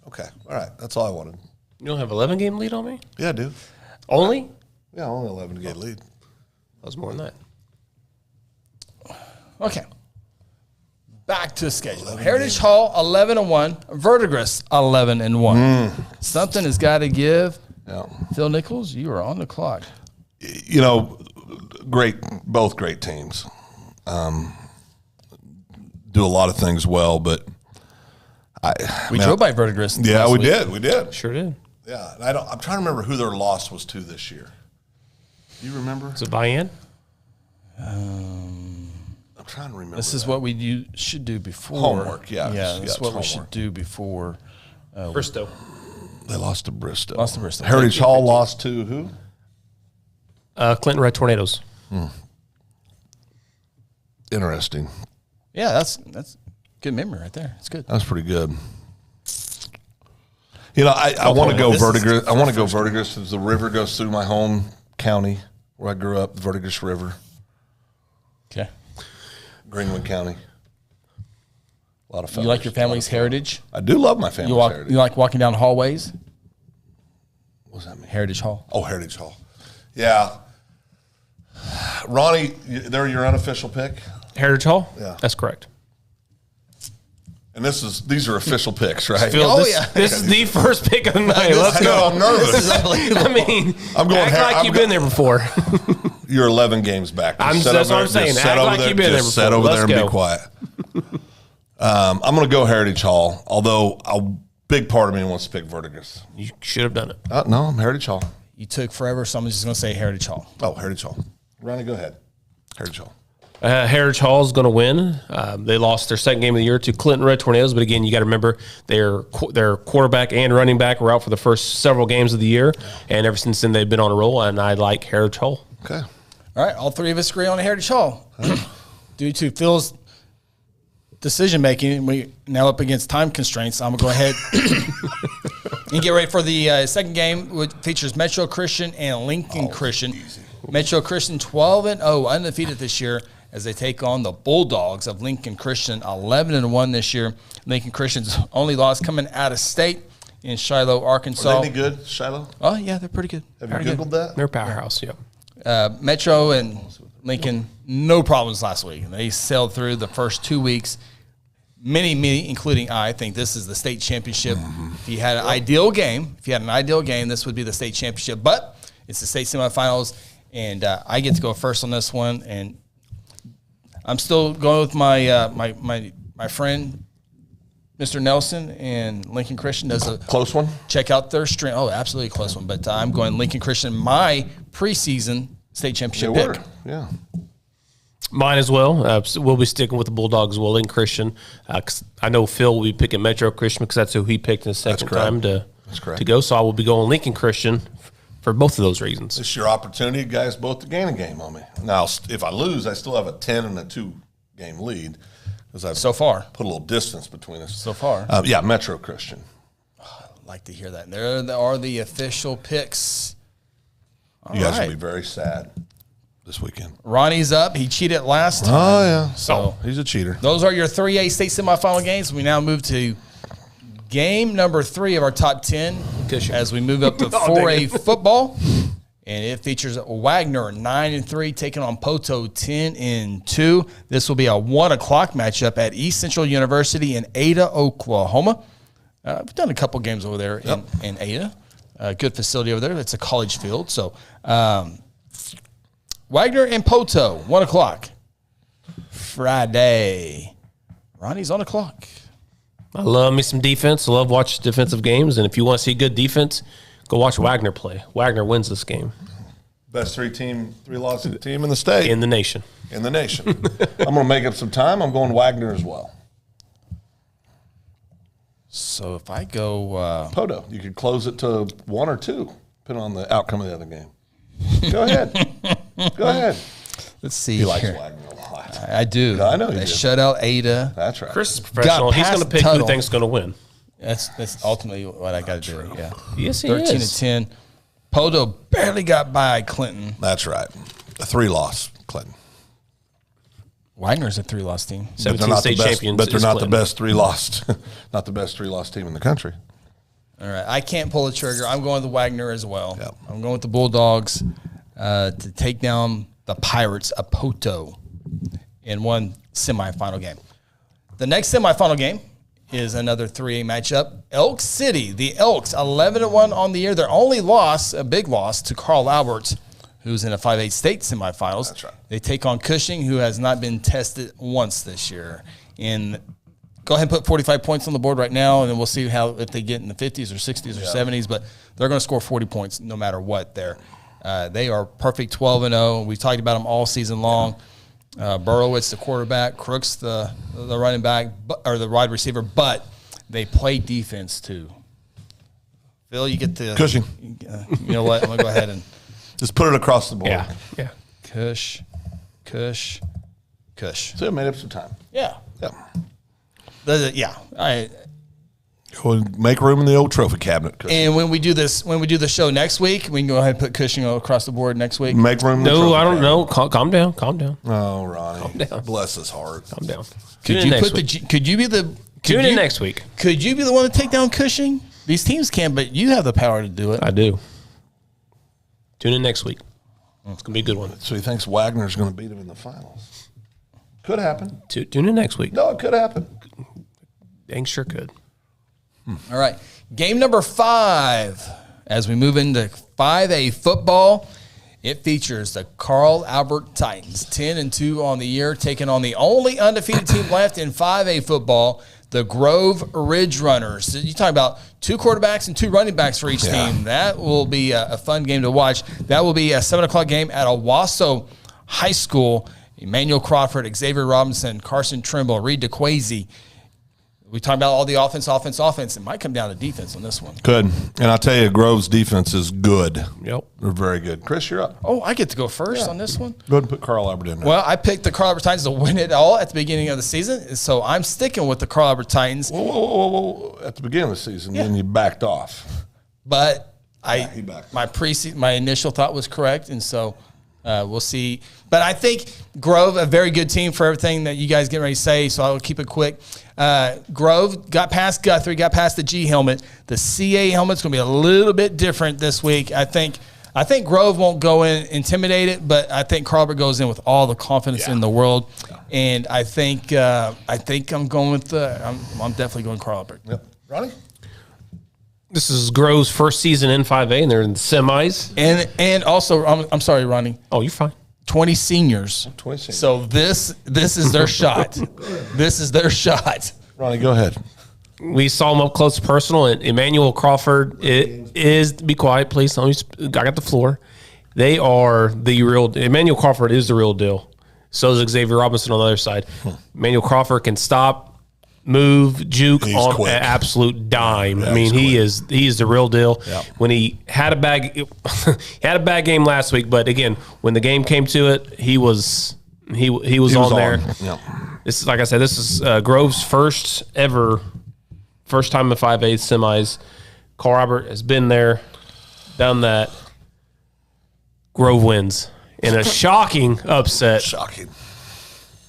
Okay. All right. That's all I wanted. You don't have 11-game lead on me? Yeah, I do. Only? Yeah, only 11-game lead. That was more than that. Okay. Back to the schedule. Heritage Hall 11-1, Verdigris 11-1. Something has got to give. Yeah. Phil Nichols, you are on the clock. You know, both great teams. Do a lot of things well, but we drove by Verdigris. Yeah, we did. Sure did. Yeah, and I'm trying to remember who their loss was to this year. Do you remember? Is it buy-in? I'm trying to remember. This is what should do before homework. Yeah, this is what we should do before. Bristow. They lost to Bristow. Heritage Hall lost to who? Clinton Red Tornadoes. Interesting. Yeah, that's good memory right there. It's good. That's pretty good. You know, I want to go Verdigris. I want to go Verdigris as the river goes through my home county where I grew up, the Verdigris River. Okay. Greenwood County. A lot of fun. You like your family's heritage? I do love my family's heritage. You like walking down hallways? What does that mean? Heritage Hall. Oh, Heritage Hall. Yeah. Ronnie, they're your unofficial pick? Heritage Hall? Yeah. That's correct. And these are official picks, right? Phil, this is the first pick of the night. Let's go. I'm nervous. This is unbelievable. I mean, act like you've been there before. You're 11 games back. That's what I'm saying. Act like you've been there before. Sit over there and be quiet. I'm going to go Heritage Hall, although a big part of me wants to pick Verdigris. You should have done it. No, I'm Heritage Hall. You took forever, so I'm just going to say Heritage Hall. Oh, Heritage Hall. Ronnie, go ahead. Heritage Hall. Heritage Hall is going to win. They lost their second game of the year to Clinton Red Tornadoes, but again, you got to remember their quarterback and running back were out for the first several games of the year, and ever since then they've been on a roll. And I like Heritage Hall. Okay. All right, all three of us agree on Heritage Hall. Due to Phil's decision making, we now up against time constraints. I'm gonna go ahead and get ready for the second game, which features Metro Christian and Lincoln Christian. Easy. Metro Christian 12-0, undefeated this year, as they take on the Bulldogs of Lincoln Christian, 11-1 this year. Lincoln Christian's only loss coming out of state in Shiloh, Arkansas. Are they any good, Shiloh? Oh yeah, they're pretty good. Have you Googled that? They're a powerhouse. Yep. Metro and Lincoln, no problems last week. They sailed through the first 2 weeks. Many, including I think this is the state championship. If you had an ideal game, this would be the state championship. But it's the state semifinals, and I get to go first on this one. And I'm still going with my friend, Mr. Nelson, and Lincoln Christian does a close one. Check out their strength. Oh, absolutely close one. But I'm going Lincoln Christian, my preseason state championship pick. Yeah. Mine as well. We'll be sticking with the Bulldogs, Lincoln Christian. 'Cause I know Phil will be picking Metro Christian because that's who he picked in the second time to go. So I will be going Lincoln Christian for both of those reasons. It's your opportunity, guys, both to gain a game on me. Now, if I lose, I still have a 10 and a 2-game lead. I've so far put a little distance between us. So far. Yeah, Metro Christian. Oh, I'd like to hear that. There are the official picks. You guys will be very sad this weekend. Ronnie's up. He cheated last time. Oh, yeah. So he's a cheater. Those are your 3A state semifinal games. We now move to game number 3 of our top 10 as we move up to 4A football. And it features Wagner 9-3 taking on Poto 10-2. This will be a 1 o'clock matchup at East Central University in Ada, Oklahoma. We've done a couple games over there in Ada. Good facility over there. It's a college field. So Wagner and Poto, 1 o'clock. Friday. Ronnie's on the clock. I love me some defense. I love watching defensive games. And if you want to see good defense, go watch Wagner play. Wagner wins this game. Best three-loss team in the state. In the nation. I'm going to make up some time. I'm going Wagner as well. So if I go... Poto, you could close it to 1 or 2, depending on the outcome of the other game. Go ahead. Let's see. He likes Wagner a lot. I do. I know they shut out Ada. That's right. Chris is professional. He's going to pick who he thinks is going to win. That's ultimately what I got to do. Yeah. Yes, he 13-10. Poto barely got by Clinton. That's right. A 3-loss Clinton. Wagner's a 3-loss team. 17 state champions. But they're not the best 3-loss. Not the best 3-loss team in the country. All right. I can't pull the trigger. I'm going with Wagner as well. Yep. I'm going with the Bulldogs to take down the Pirates of Poto in one semifinal game. The next semifinal game is another 3A matchup. Elk City, the Elks, 11-1 on the year. Their only loss, a big loss, to Carl Albert, who's in a 5A state semifinals. That's right. They take on Cushing, who has not been tested once this year. And go ahead and put 45 points on the board right now, and then we'll see if they get in the 50s or 60s or 70s. But they're going to score 40 points no matter what there. They are perfect 12-0. We've talked about them all season long. Burlowitz, the quarterback, Crooks, the running back, or the wide receiver, but they play defense too. Phil, you get the Cushing. You know what? I'm gonna go ahead and just put it across the board. Yeah. Cush. So it made up some time. Yeah. Yeah. All right. We'll make room in the old trophy cabinet. Cushing. And when we do the show next week, we can go ahead and put Cushing across the board next week. Make room in the No, trophy I don't cabinet. know. Calm down. Oh, Ronnie. Calm down. Bless his heart. Calm down. Could you be the Tune in next week. Could you be the one to take down Cushing? These teams can, but you have the power to do it. I do. Tune in next week. It's going to be a good one. So he thinks Wagner's going to beat him in the finals. Could happen. Tune in next week. No, it could happen. Dang sure could. All right. Game number 5. As we move into 5A football, it features the Carl Albert Titans, 10-2 on the year, taking on the only undefeated team left in 5A football, the Grove Ridge Runners. You talk about 2 quarterbacks and 2 running backs for each team. That will be a fun game to watch. That will be a 7 o'clock game at Owasso High School. Emmanuel Crawford, Xavier Robinson, Carson Trimble, Reed DeQuazy. We talked about all the offense. It might come down to defense on this one. Could. And I'll tell you, Grove's defense is good. Yep. They're very good. Chris, you're up. Oh, I get to go first on this one? Go ahead and put Carl Albert in there. Well, I picked the Carl Albert Titans to win it all at the beginning of the season, so I'm sticking with the Carl Albert Titans. Whoa. At the beginning of the season, then you backed off. But my initial thought was correct, and so we'll see. But I think Grove, a very good team for everything that you guys get ready to say, so I'll keep it quick. Grove got past Guthrie, got past the G helmet. The CA helmet's going to be a little bit different this week. I think Grove won't go in intimidated, but I think Carl Albert goes in with all the confidence in the world. Yeah. And I think I'm going with I'm definitely going Carl Albert. Yep. Ronnie? This is Grove's first season in 5A, and they're in the semis. And also, I'm sorry, Ronnie. Oh, you're fine. 20 seniors. So this is their shot. This is their shot. Ronnie, go ahead. We saw him up close and personal, and Emmanuel Crawford be quiet, please. I got the floor. They are the real. Emmanuel Crawford is the real deal. So is Xavier Robinson on the other side. Emmanuel Crawford can stop, move, juke on an absolute dime. Yeah, I mean, he is the real deal. Yep. When he had a bad game last week, but again, when the game came to it, he was on there. Yep. This is, like I said, this is Grove's first time in 5A semis. Carl Albert has been there, done that. Grove wins in a shocking upset. Shocking.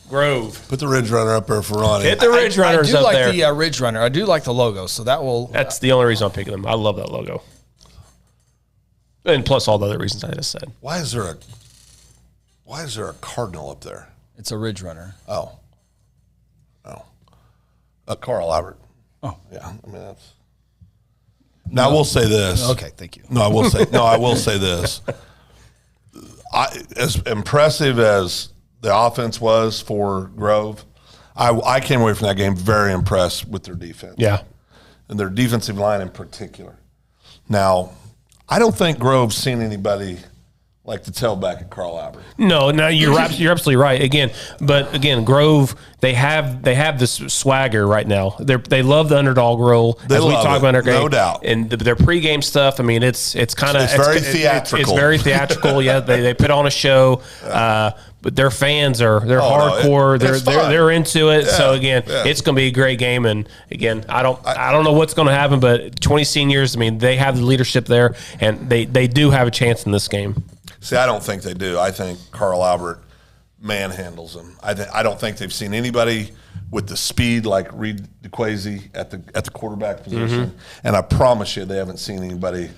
Grove. Put the Ridge Runner up there for Ronnie. Hit the Ridge Runners up there. I do like the Ridge Runner. I do like the logo, so that will. That's the only reason I'm picking them. I love that logo, and plus all the other reasons I just said. Why is there a cardinal up there? It's a Ridge Runner. Oh. Carl Albert. Oh, yeah. I mean that's. Now I will say this. Okay, thank you. I will say this. As impressive as the offense was for Grove, I came away from that game very impressed with their defense. Yeah. And their defensive line in particular. Now, I don't think Grove's seen anybody like the tailback at Carl Albert. No, you're absolutely right. Again, Grove, they have this swagger right now. They love the underdog role. They as we love talk it, about no doubt. And their pregame stuff. I mean, it's kind of very theatrical. It's very theatrical. Yeah, they put on a show. But their fans hardcore. They're into it. Yeah, so again, it's going to be a great game. And again, I don't know what's going to happen, but 20 seniors. I mean, they have the leadership there, and they do have a chance in this game. See, I don't think they do. I think Carl Albert manhandles them. I don't think they've seen anybody with the speed like Reed DeQuazy at the quarterback position. Mm-hmm. And I promise you, they haven't seen anybody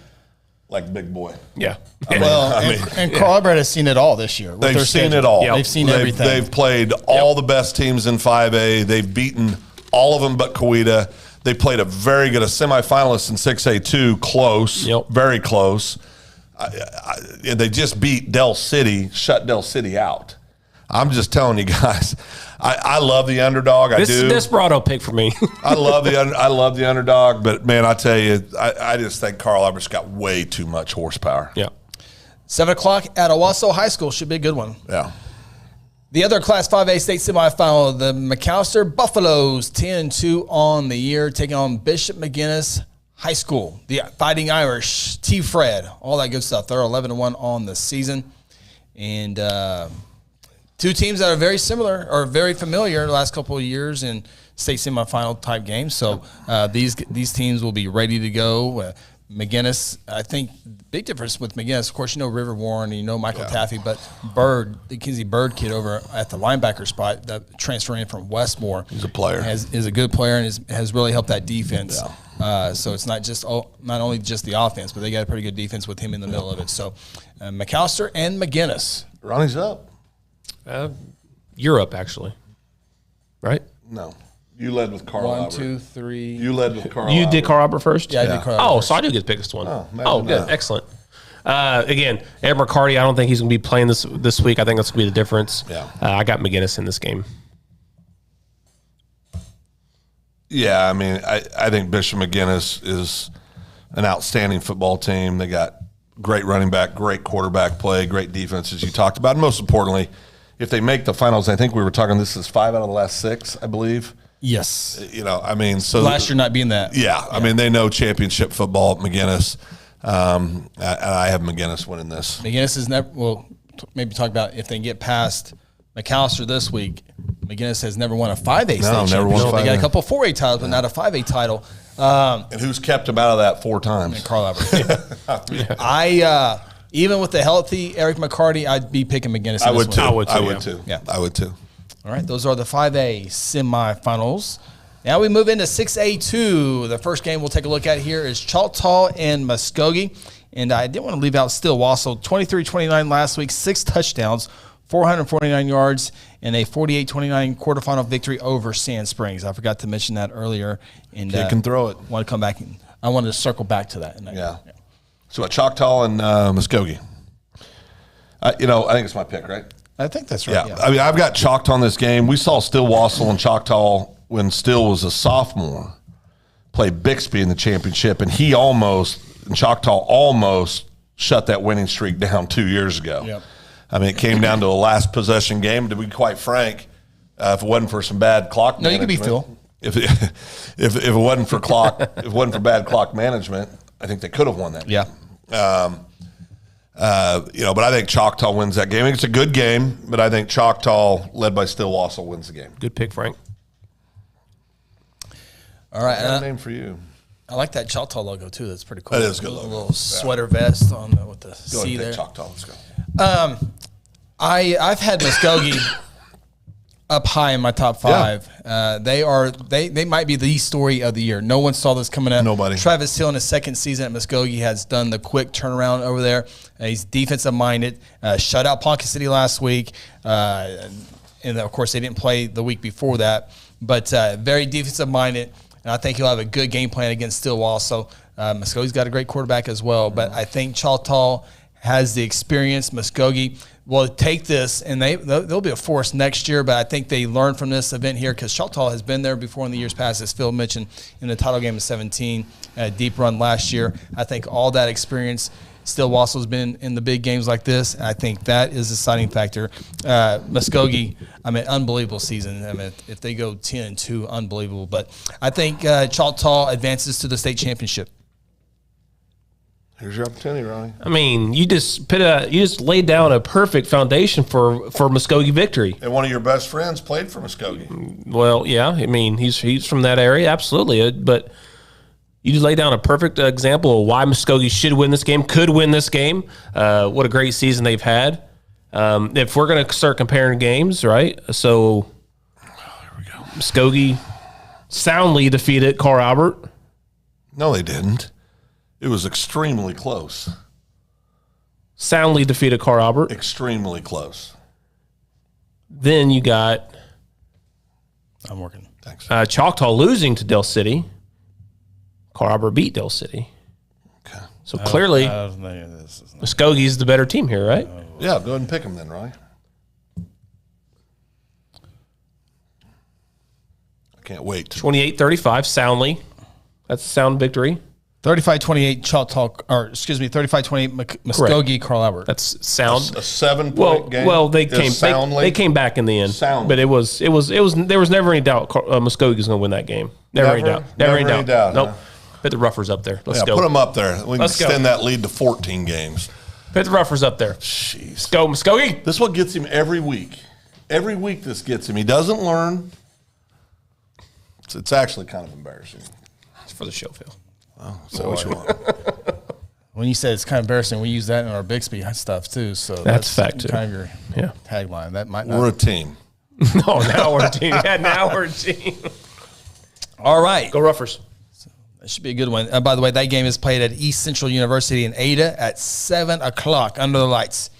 like Big Boy. Yeah. And Carl Albert has seen it all this year. They've seen it all. Yep. They've seen everything. They've played all the best teams in 5A. They've beaten all of them but Coweta. They played a semifinalist in 6A too, close, very close. They just beat Del City, shut Del City out. I'm just telling you guys, I love the underdog. I do. Desperado pick for me. I love the underdog, but man, I tell you, I just think Carl Albert's got way too much horsepower. Yeah. 7:00 at Owasso High School should be a good one. Yeah. The other Class 5A state semifinal, the McAllister Buffaloes, 10-2 on the year, taking on Bishop McGuinness High School. The Fighting Irish, T. Fred, all that good stuff. They're 11-1 on the season. And two teams that are very similar or very familiar the last couple of years in state semifinal type games. So these teams will be ready to go. McGuinness, I think the big difference with McGuinness, of course, you know River Warren, you know Michael Taffy, but Bird, the Kinsey Bird kid over at the linebacker spot that transferring in from Westmore. He's a player. Is a good player and has really helped that defense. Yeah. So it's not only just the offense, but they got a pretty good defense with him in the middle of it. So McAllister and McGuinness. Ronnie's up. You're up, actually. Right? No. You led with Carl Albert. 1, 2, 3. You led with Carl You Albert. did Carl Albert first? Yeah, I did Carl Albert first. So I do get to pick this one. Oh, good. Excellent. Again, Ed McCarty, I don't think he's going to be playing this week. I think that's going to be the difference. Yeah. I got McGuinness in this game. Yeah, I mean, I think Bishop McGuinness is an outstanding football team. They got great running back, great quarterback play, great defense, as you talked about. And most importantly, if they make the finals, I think we were talking, this is 5 out of the last 6, I believe. Yes. I mean, so last year not being that. Yeah. I mean, they know championship football at McGinnis. I have McGinnis winning this. McGinnis is never, well, maybe talk about if they can get past McAllister this week. McGinnis has never won a 5A state championship. They got a couple 4A titles, but not a 5A title. And who's kept him out of that 4 times? Carl Albert. Even with the healthy Eric McCarty, I'd be picking McGinnis. I would too. Yeah. I would too. All right, those are the 5A semifinals. Now we move into 6A2. The first game we'll take a look at here is Choctaw and Muskogee. And I didn't want to leave out Stillwassel. 23-29 last week, 6 touchdowns, 449 yards, and a 48-29 quarterfinal victory over Sand Springs. I forgot to mention that earlier. And Kid can throw it. Want to come back. I wanted to circle back to that. Yeah. So Choctaw and Muskogee. I think it's my pick, right? I think that's right. Yeah. I mean, I've got Choctaw in this game. We saw Stillwassel and Choctaw when Still was a sophomore play Bixby in the championship, and Choctaw almost shut that winning streak down 2 years ago. Yep. I mean, it came down to a last possession game. To be quite frank, if it wasn't for some bad clock management, you could be Phil. If it wasn't for bad clock management, I think they could have won that. Yeah. But I think Choctaw wins that game. It's a good game, but I think Choctaw, led by Stillwassel, wins the game. Good pick, Frank. All right. Got a name for you. I like that Choctaw logo too. That's pretty cool. That is a good logo. A little sweater vest on with the C there. Choctaw. Let's go. I've had Muskogee up high in my top 5. Yeah. They might be the story of the year. No one saw this coming up. Nobody. Travis Hill in his second season at Muskogee has done the quick turnaround over there. He's defensive minded. Shut out Ponca City last week, and of course they didn't play the week before that. But very defensive minded, and I think he'll have a good game plan against Stillwassel. Muskogee's got a great quarterback as well, but I think Choctaw has the experience. Muskogee will take this, and they'll be a force next year, but I think they learned from this event here because Choctaw has been there before in the years past, as Phil mentioned, in the title game of 17, a deep run last year. I think all that experience, Stillwassel's been in the big games like this, and I think that is a deciding factor. Muskogee, unbelievable season. If they go 10-2, unbelievable. But I think Choctaw advances to the state championship. Here's your opportunity, Ronnie. I mean, you just laid down a perfect foundation for Muskogee victory. And one of your best friends played for Muskogee. Well, yeah. I mean, he's from that area, absolutely. But you just laid down a perfect example of why Muskogee should win this game, could win this game. What a great season they've had. If we're going to start comparing games, right? So, here we go. Muskogee soundly defeated Carl Albert. No, they didn't. It was extremely close. Soundly defeated Carl Albert. Extremely close. Then you got I'm working. Thanks. Choctaw losing to Del City. Carl Albert beat Del City. Okay. So clearly, Muskogee's the better team here, right? Yeah, go ahead and pick them then, Ronnie. I can't wait. 28-35, soundly. That's a sound victory. 35-28 Choctaw, 35-28 Muskogee, Carl Albert. That's sound. A 7-point game. Well, they came back in the end. Soundly. But it was there was never any doubt Muskogee was going to win that game. Never any doubt. Never any doubt. Nope. Huh? Put the Ruffers up there. Let's go. Put them up there. We can Let's extend go. that lead to 14 games. Put the Ruffers up there. Jeez. Let's go, Muskogee. This is what gets him every week. Every week this gets him. He doesn't learn. It's actually kind of embarrassing. It's for the show, Phil. Oh, so what you want. When you said it's kind of embarrassing, we use that in our Bixby stuff too. So that's fact too. Kind of your tagline. That might not. We're a team. No, now we're a team. Yeah, now we're a team. All right. Go Ruffers. That should be a good one. By the way, that game is played at East Central University in Ada at 7 o'clock under the lights.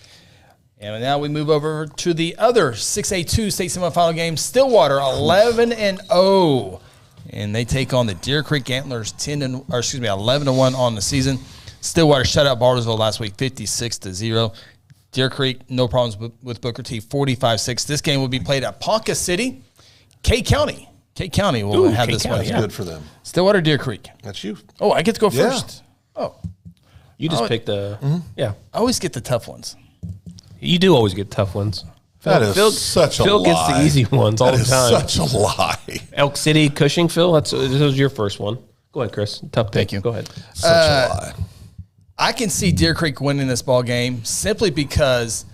And now we move over to the other 6A2 state semifinal game, Stillwater 11-0. And they take on the Deer Creek Antlers 11-1 on the season. Stillwater shut out Bartlesville last week 56-0. Deer Creek, no problems with Booker T, 45-6. This game will be played at Ponca City, K County. K County will have this one. That's good for them. Stillwater, Deer Creek. That's you. Oh, I get to go first. Oh, you just picked the. Yeah, I always get the tough ones. You do always get tough ones. That is such a lie. Phil gets the easy ones all the time. Such a lie. Elk City, Cushing, Phil. This was your first one. Go ahead, Chris. Tough pick. Thank you. Go ahead. Such a lie. I can see Deer Creek winning this ball game simply because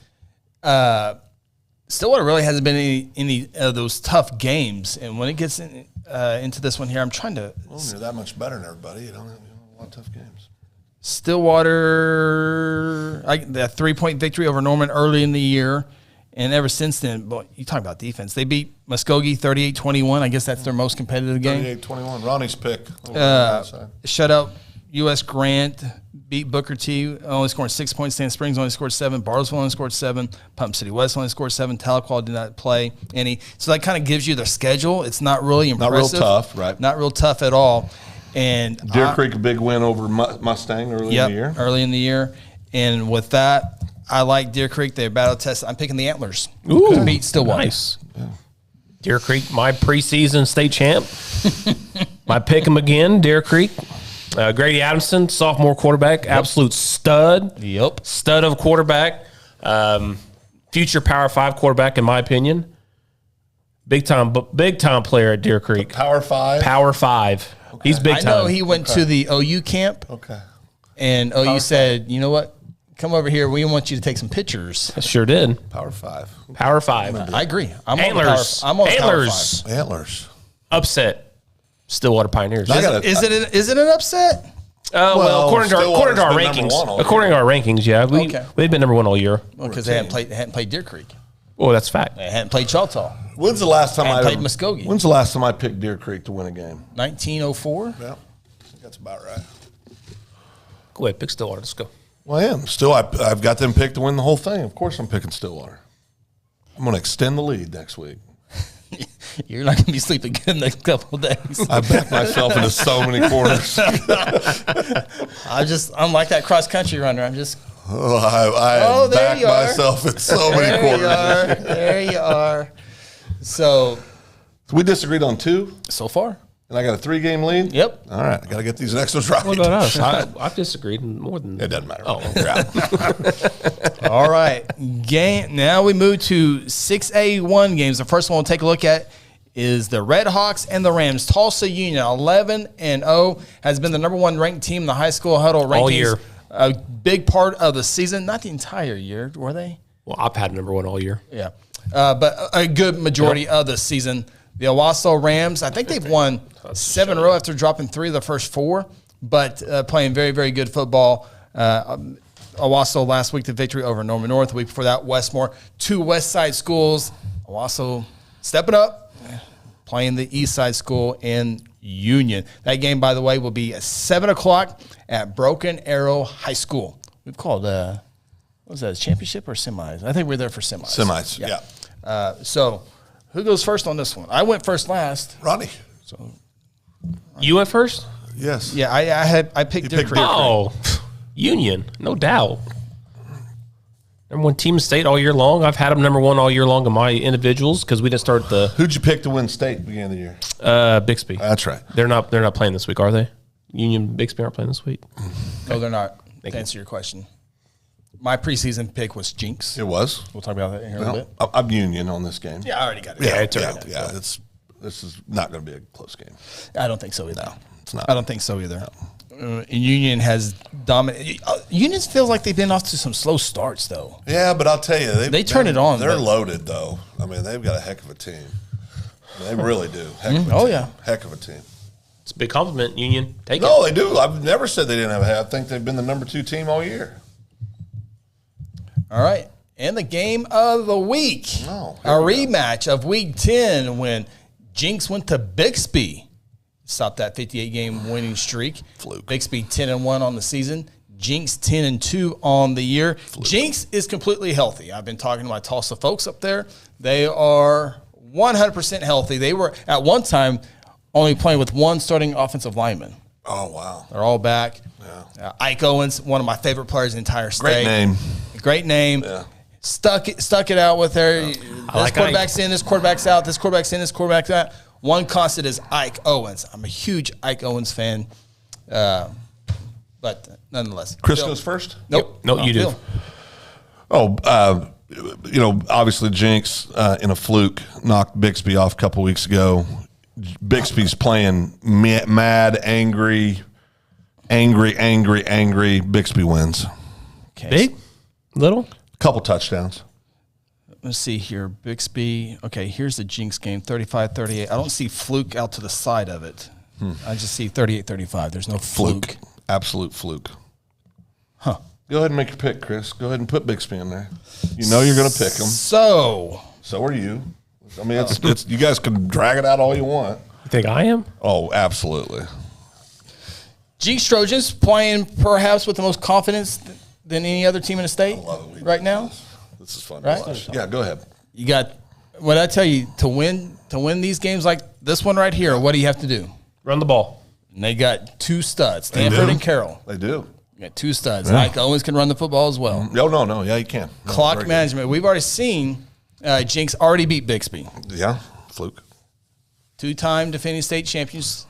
Stillwater really hasn't been any of those tough games. And when it gets into this one here, I'm trying to. Well, you're that much better than everybody. You don't have a lot of tough games. Stillwater, that 3-point victory over Norman early in the year. And ever since then, boy, you talk about defense. They beat Muskogee 38-21. I guess that's their most competitive game. 38-21. Ronnie's pick. Shut out U.S. Grant, beat Booker T, only scored 6 points. Sand Springs only scored 7. Bartlesville only scored 7. Pump City West only scored 7. Tahlequah did not play any. So that kind of gives you their schedule. It's not really impressive. Not real tough, right? Not real tough at all. And Deer Creek, a big win over Mustang early in the year. Early in the year. And with that, I like Deer Creek. They're battle tested. I'm picking the Antlers to beat Stillwater. Nice. Yeah. Deer Creek, my preseason state champ. I pick him again, Deer Creek. Grady Adamson, sophomore quarterback, absolute stud. Yep. Stud of quarterback. Future Power 5 quarterback, in my opinion. Big time player at Deer Creek. Power 5? Power 5. Okay. He's big time. I know he went to the OU camp. Okay. And OU said, you know what? Come over here. We want you to take some pictures. I sure did. Power 5. Power 5. I agree. Antlers. I'm on Antlers. Power 5. Antlers. Upset. Stillwater Pioneers. Is it an upset? Well, according to our rankings. According to our rankings, yeah. They've been number one all year. Well, because they hadn't played Deer Creek. Oh, that's fact. They hadn't played Choctaw. When's the last time I played Muskogee? When's the last time I picked Deer Creek to win a game? 1904. Yeah, that's about right. Go ahead, pick Stillwater. Let's go. Well, I am. Still, I've got them picked to win the whole thing. Of course I'm picking Stillwater. I'm going to extend the lead next week. You're not going to be sleeping good the next couple of days. I backed myself into so many corners. I'm like that cross-country runner. I backed myself in so many corners. There you are. So we disagreed on 2 so far. And I got a 3-game lead? Yep. All right. I got to get these extras right. What about us? I've disagreed more than... It doesn't matter. Oh, all right. Now we move to 6A1 games. The first one we'll take a look at is the Red Hawks and the Rams. Tulsa Union, 11-0, has been the number 1 ranked team in the high school huddle rankings. All year. A big part of the season. Not the entire year, were they? Well, I've had number 1 all year. Yeah. But a good majority of the season. The Owasso Rams, I think they've won 7 in a row after dropping 3 of the first 4, but playing very, very good football. Owasso last week, the victory over Norman North. The week before that, Westmore. 2 West Side schools. Owasso stepping up, playing the East Side school in Union. That game, by the way, will be at 7 o'clock at Broken Arrow High School. We've called, what was that, a championship or semis? I think we're there for semis. Semis, yeah. So... who goes first on this one? I went first last. Ronnie. So you went first? Yes. Yeah, I picked Deer Creek. Oh, Union, no doubt. Number 1 team in state all year long. I've had them number 1 all year long in my individuals because we didn't start the. Who'd you pick to win state at the beginning of the year? Bixby. That's right. They're not playing this week, are they? Union, Bixby aren't playing this week. No, they're not. To answer your question. My preseason pick was Jinx. It was. We'll talk about that in here a little bit. I'm Union on this game. Yeah, I already got it. Yeah. This is not going to be a close game. I don't think so either. No, it's not. I don't think so either. Union has dominated. Union feels like they've been off to some slow starts, though. Yeah, but I'll tell you, they turn it on. They're loaded, though. I mean, they've got a heck of a team. They really do. Heck of a team. It's a big compliment, Union. Take it. No, they do. I've never said they didn't have a head. I think they've been the number 2 team all year. All right. And the game of the week. A rematch of Week 10 when Jinx went to Bixby. Stopped that 58-game winning streak. Fluke. Bixby 10-1 on the season. Jinx 10-2 on the year. Fluke. Jinx is completely healthy. I've been talking to my Tulsa folks up there. They are 100% healthy. They were, at one time, only playing with 1 starting offensive lineman. Oh, wow. They're all back. Yeah. Ike Owens, one of my favorite players in the entire state. Great name. Yeah. Stuck it out with her. This quarterback's in, this quarterback's out, this quarterback's in, this quarterback's out. One constant is Ike Owens. I'm a huge Ike Owens fan. But nonetheless. Chris goes first? Nope. No, you do. Oh, obviously Jinx in a fluke knocked Bixby off a couple weeks ago. Bixby's playing mad, angry. Bixby wins. Okay. Big? Little? Couple touchdowns. Let's see here. Bixby. Okay, here's the Jinx game, 35-38. I don't see fluke out to the side of it. I just see 38-35. There's no fluke. Absolute fluke. Huh. Go ahead and make your pick, Chris. Go ahead and put Bixby in there. You know you're going to pick him. So are you. I mean, it's you guys can drag it out all you want. You think I am? Oh, absolutely. Jinx Trojans playing perhaps with the most confidence than any other team in the state right now. This is fun. Right? To watch. Yeah, go ahead. You got what I tell you to win these games like this one right here. What do you have to do? Run the ball. And they got two studs, Stanford and Carroll. They do. You got two studs. Mike Owens can run the football as well. No. Yeah, you can. Clock management. We've already seen Jinx already beat Bixby. Yeah, fluke. 2-time defending state champions.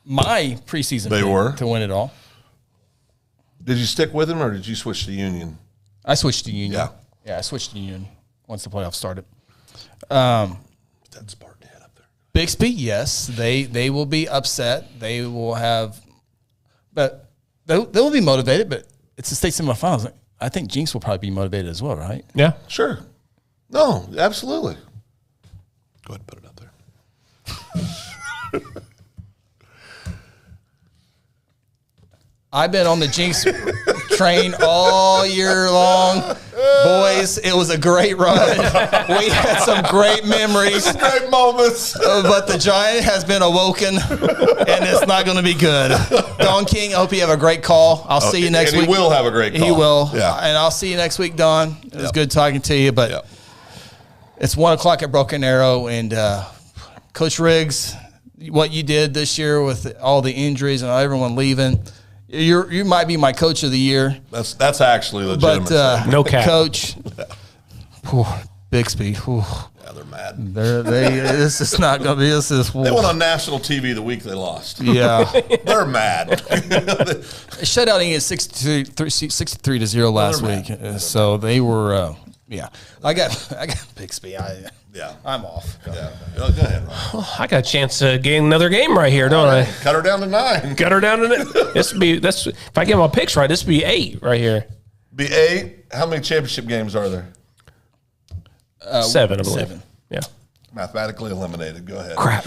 My preseason They pick were. to win it all. Did you stick with him or did you switch to Union? I switched to Union. Yeah, I switched to Union once the playoffs started. That Spartan head up there. Bixby, yes, they will be upset. They will have, but they will be motivated. But it's the state semifinals. I think Jinx will probably be motivated as well, right? Yeah. Sure. No, absolutely. Go ahead and put it up there. I've been on the Jinx train all year long. Boys, it was a great run. We had some great memories. Great moments. But the Giant has been awoken, and it's not going to be good. Don King, I hope you have a great call. I'll see you next week. He will have a great call. He will. Yeah. And I'll see you next week, Don. It was good talking to you. But it's 1 o'clock at Broken Arrow. And Coach Riggs, what you did this year with all the injuries and everyone leaving, you might be my coach of the year. That's actually legitimate. But no cap. Coach, poor Bixby. Yeah, they're mad. This is not going to be. This is. They went on national TV the week they lost. Yeah, they're mad. Shut out against 63-0 last week. So they were. Yeah, I got Bixby. I'm off. Yeah. Go ahead, Ron. Well, I got a chance to gain another game right here, don't I? Cut her down to 9. Cut her down to 9. If I get my picks right, this would be 8 right here. Be 8. How many championship games are there? 7, I believe. 7. Yeah. Mathematically eliminated. Go ahead. Crap.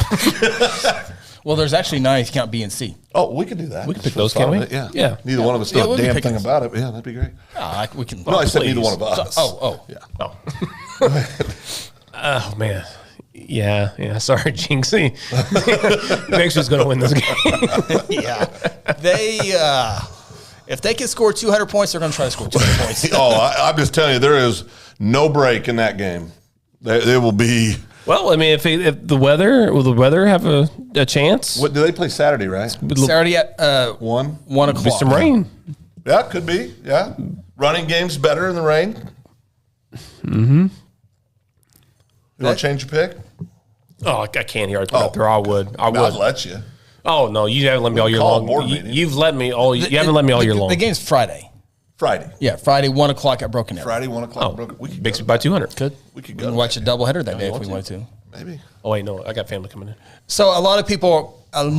Well, there's actually 9 if you count B and C. Oh, we could do that. We could pick those, can't we? Yeah. Yeah. Neither one of us know we'll a be damn picking thing about it. Yeah, that'd be great. We can. No, I said please. neither one of us. Oh. Yeah. Oh. Oh, man. Yeah. Sorry, Jinxie. Next one's going to win this game. Yeah. They, if they can score 200 points, they're going to try to score 200 points. I'm just telling you, there is no break in that game. There will be. Well, I mean, if the weather, will the weather have a chance? What do they play Saturday, right? Saturday at 1 o'clock. Be some rain. Yeah, could be. Yeah. Running game's better in the rain. Mm-hmm. You want to change your pick? Oh, I can't hear it out there. I would. I'd let you. Oh no, you haven't let me all year Call a long. board meeting. You've let me all. You haven't let me all year long. The game's Friday. Friday. Yeah, Friday, 1 o'clock at Broken Arrow. Friday, 1 o'clock. Oh, We could makes it by 200. Good. We could We go. can watch a doubleheader that day if we wanted to. Maybe. Oh wait, no, I got family coming in. So a lot of people are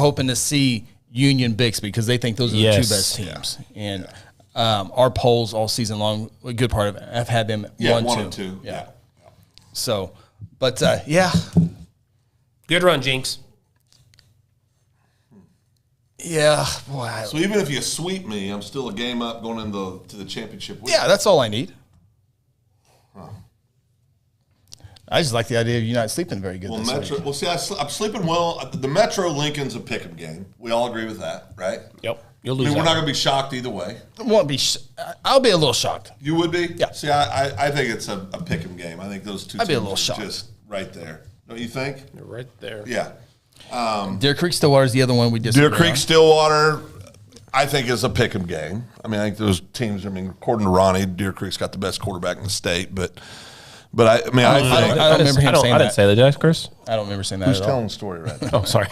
hoping to see Union Bixby because they think those are the two best teams. Yeah. And our polls all season long, a good part of it, have had them 1 and 2. Yeah. So, but yeah. Good run, Jinx. Yeah, boy. So even if you sweep me, I'm still a game up going into the championship week. Yeah, that's all I need. I just like the idea of you not sleeping very good. Well, this week. Well, see, I'm sleeping well. The Metro Lincoln's a pick'em game. We all agree with that, right? Yep. You'll lose. We're not going to be shocked either way. Won't be. I'll be a little shocked. You would be? Yeah. See, I think it's a pick'em game. I think those two. I'd be a teams little are shocked. Just right there. Don't you think? You're right there. Yeah. Deer Creek Stillwater is the other one we disagree Deer Creek on. Stillwater, I think is a pick'em game. I mean, I think those teams. I mean, according to Ronnie, Deer Creek's got the best quarterback in the state, but I don't remember him saying that. I didn't say that, did I, Chris? I don't remember saying that. Who's at all. telling the story right now? Oh, sorry.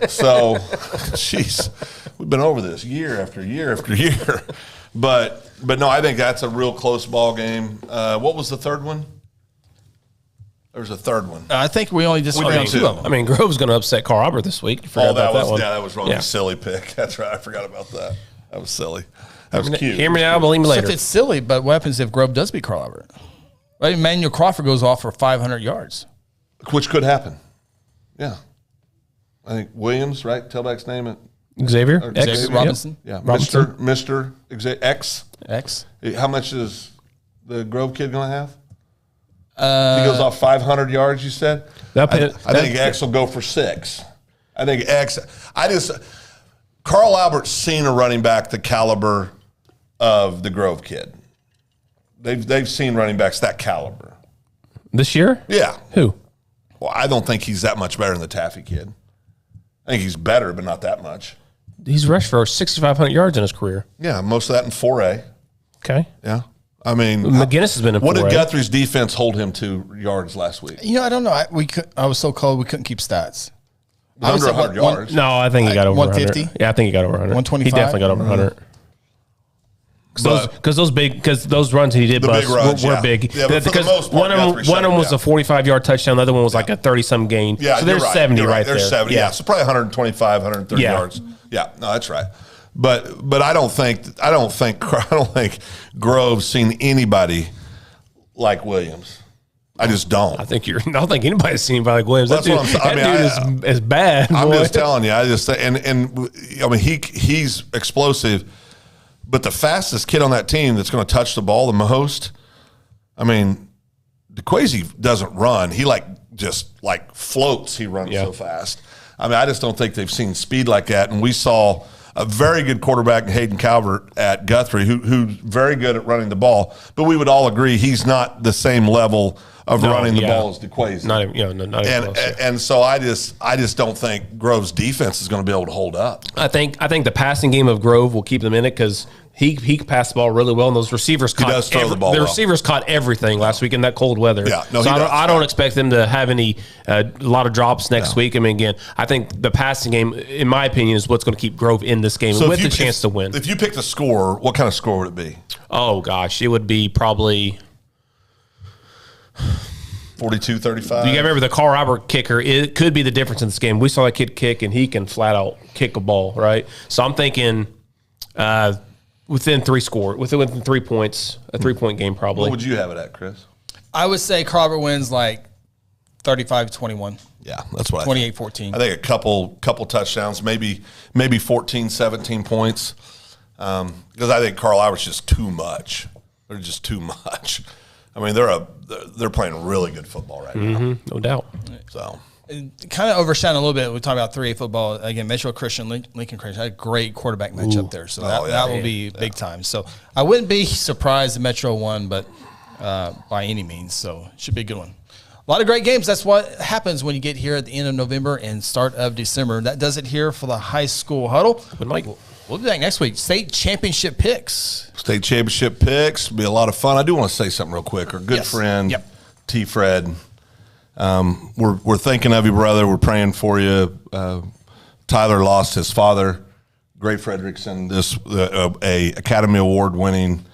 So, jeez, we've been over this year after year after year. But no, I think that's a real close ball game. What was the third one? There was a third one. I think we only disagree on two of them. I mean, Grove's going to upset Carl Albert this week. You forgot about that one. Yeah, that was wrong. Yeah. Silly pick. That's right. I forgot about that. That was silly. That was cute. Hear me now, believe me later. So if it's silly, but what happens if Grove does beat Carl Albert? Right, Emmanuel Crawford goes off for 500 yards. Which could happen. Yeah. I think Williams, right? Tailback's name it. Xavier Robinson. Yeah. Robinson. Mr. X. X. How much is the Grove kid going to have? He goes off 500 yards, you said? I think X will go for 6. I think X. Carl Albert's seen a running back the caliber of the Grove kid. They've seen running backs that caliber. This year? Yeah. Who? Well, I don't think he's that much better than the Taffy kid. I think he's better, but not that much. He's rushed for 6,500 yards in his career. Yeah, most of that in 4A. Okay. Yeah. I mean, McGinnis has been in 4A. What did Guthrie's defense hold him to yards last week? I don't know. I was so cold we couldn't keep stats. Under 100 yards. No, I think he got over 150. 100. Yeah, I think he got over 100. 125. He definitely got over 100. Because those runs he did bust were big. Yeah, but because for the most part, one of them was a 45-yard touchdown. The other one was like a 30-some gain. Yeah, so there's 70 right there. There's 70. Yeah, so probably 125, 130 yards. Yeah, no, that's right. But I don't think Grove's seen anybody like Williams. I just don't. I don't think anybody's seen anybody like Williams. That's what I'm saying. That dude is bad. I'm just telling you. I mean he's explosive. But the fastest kid on that team that's going to touch the ball the most, I mean, DeQuazy doesn't run. He just floats. He runs so fast. I mean, I just don't think they've seen speed like that. And we saw a very good quarterback, Hayden Calvert, at Guthrie, who's very good at running the ball. But we would all agree he's not the same level of running the ball as DeQuazy. Not even close. And so I just don't think Grove's defense is going to be able to hold up. I think the passing game of Grove will keep them in it because he can pass the ball really well, and those receivers receivers caught everything last week in that cold weather. Yeah, no, so I don't expect them to have a lot of drops next week. I mean, again, I think the passing game, in my opinion, is what's going to keep Grove in this game with the chance to win. If you picked a score, what kind of score would it be? Oh gosh, it would be probably 42-35. You got to remember the Carl Albert kicker. It could be the difference in this game. We saw that kid kick, and he can flat out kick a ball, right? So I'm thinking within 3 points, a 3-point game probably. What would you have it at, Chris? I would say Carl Albert wins 35-21. Yeah, that's what 28-14. I think a couple touchdowns, maybe 14, 17 points. Because I think Carl Albert's just too much. They're just too much. I mean, they're playing really good football right now. No doubt. So kind of overshadowed a little bit. We talk about 3A football again. Metro Christian, Lincoln Christian had a great quarterback matchup there, so that will be big time. So I wouldn't be surprised if Metro won, but by any means. So it should be a good one. A lot of great games. That's what happens when you get here at the end of November and start of December. That does it here for the High School Huddle. We'll be back next week. State championship picks. State championship picks will be a lot of fun. I do want to say something real quick. Our good friend, T. Fred, we're thinking of you, brother. We're praying for you. Tyler lost his father, Gray Fredrickson, a Academy Award winning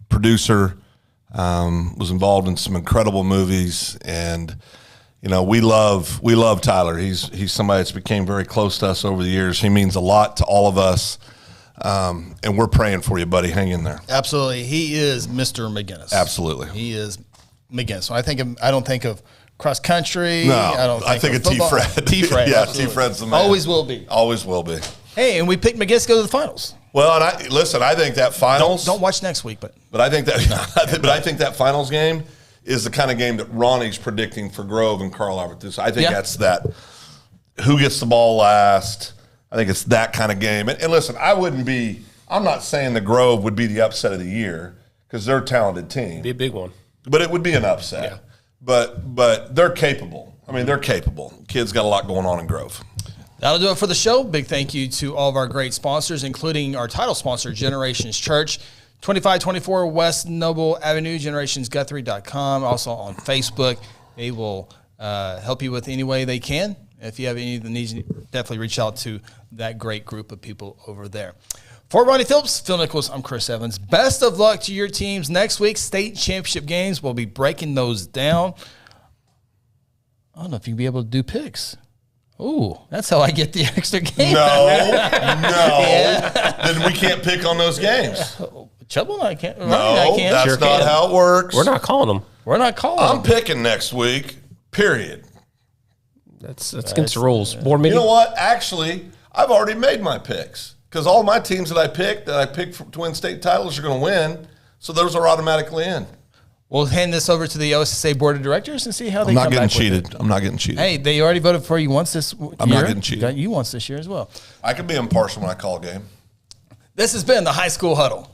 producer, was involved in some incredible movies, and we love Tyler. He's somebody that's became very close to us over the years. He means a lot to all of us, and we're praying for you, buddy. Hang in there. Absolutely, he is Mr. McGinnis. Absolutely, he is McGinnis. So I don't think of cross country. No, I think of T-Fred. T-Fred, yeah, T-Fred's the man. Always will be. Always will be. Hey, and we picked McGinnis to go to the finals. Well, and I think that finals. Don't watch next week, but I think that finals game is the kind of game that Ronnie's predicting for Grove and Carl Albert. I think that's that. Who gets the ball last? I think it's that kind of game. And listen, I'm not saying the Grove would be the upset of the year because they're a talented team. It'd be a big one. But it would be an upset. Yeah. But they're capable. I mean, they're capable. Kids got a lot going on in Grove. That'll do it for the show. Big thank you to all of our great sponsors, including our title sponsor, Generations Church. 2524 West Noble Avenue, generationsguthrie.com. Also on Facebook. They will help you with any way they can. If you have any of the needs, definitely reach out to that great group of people over there. For Ronnie Phillips, Phil Nichols, I'm Chris Evans. Best of luck to your teams next week. State championship games, we'll be breaking those down. I don't know if you'll be able to do picks. Ooh, that's how I get the extra game. No. Then we can't pick on those games. Chubb and I can't. No, I can't. that's not how it works. We're not calling them. We're not calling I'm them. picking next week, period. That's against the rules. Board meeting. You know what? Actually, I've already made my picks because all my teams that I picked to win state titles are going to win. So those are automatically in. We'll hand this over to the OSSA board of directors and see how they come back. I'm not getting cheated. I'm not getting cheated. Hey, they already voted for you once this year. I'm not getting cheated. Got you once this year as well. I can be impartial when I call a game. This has been the High School Huddle.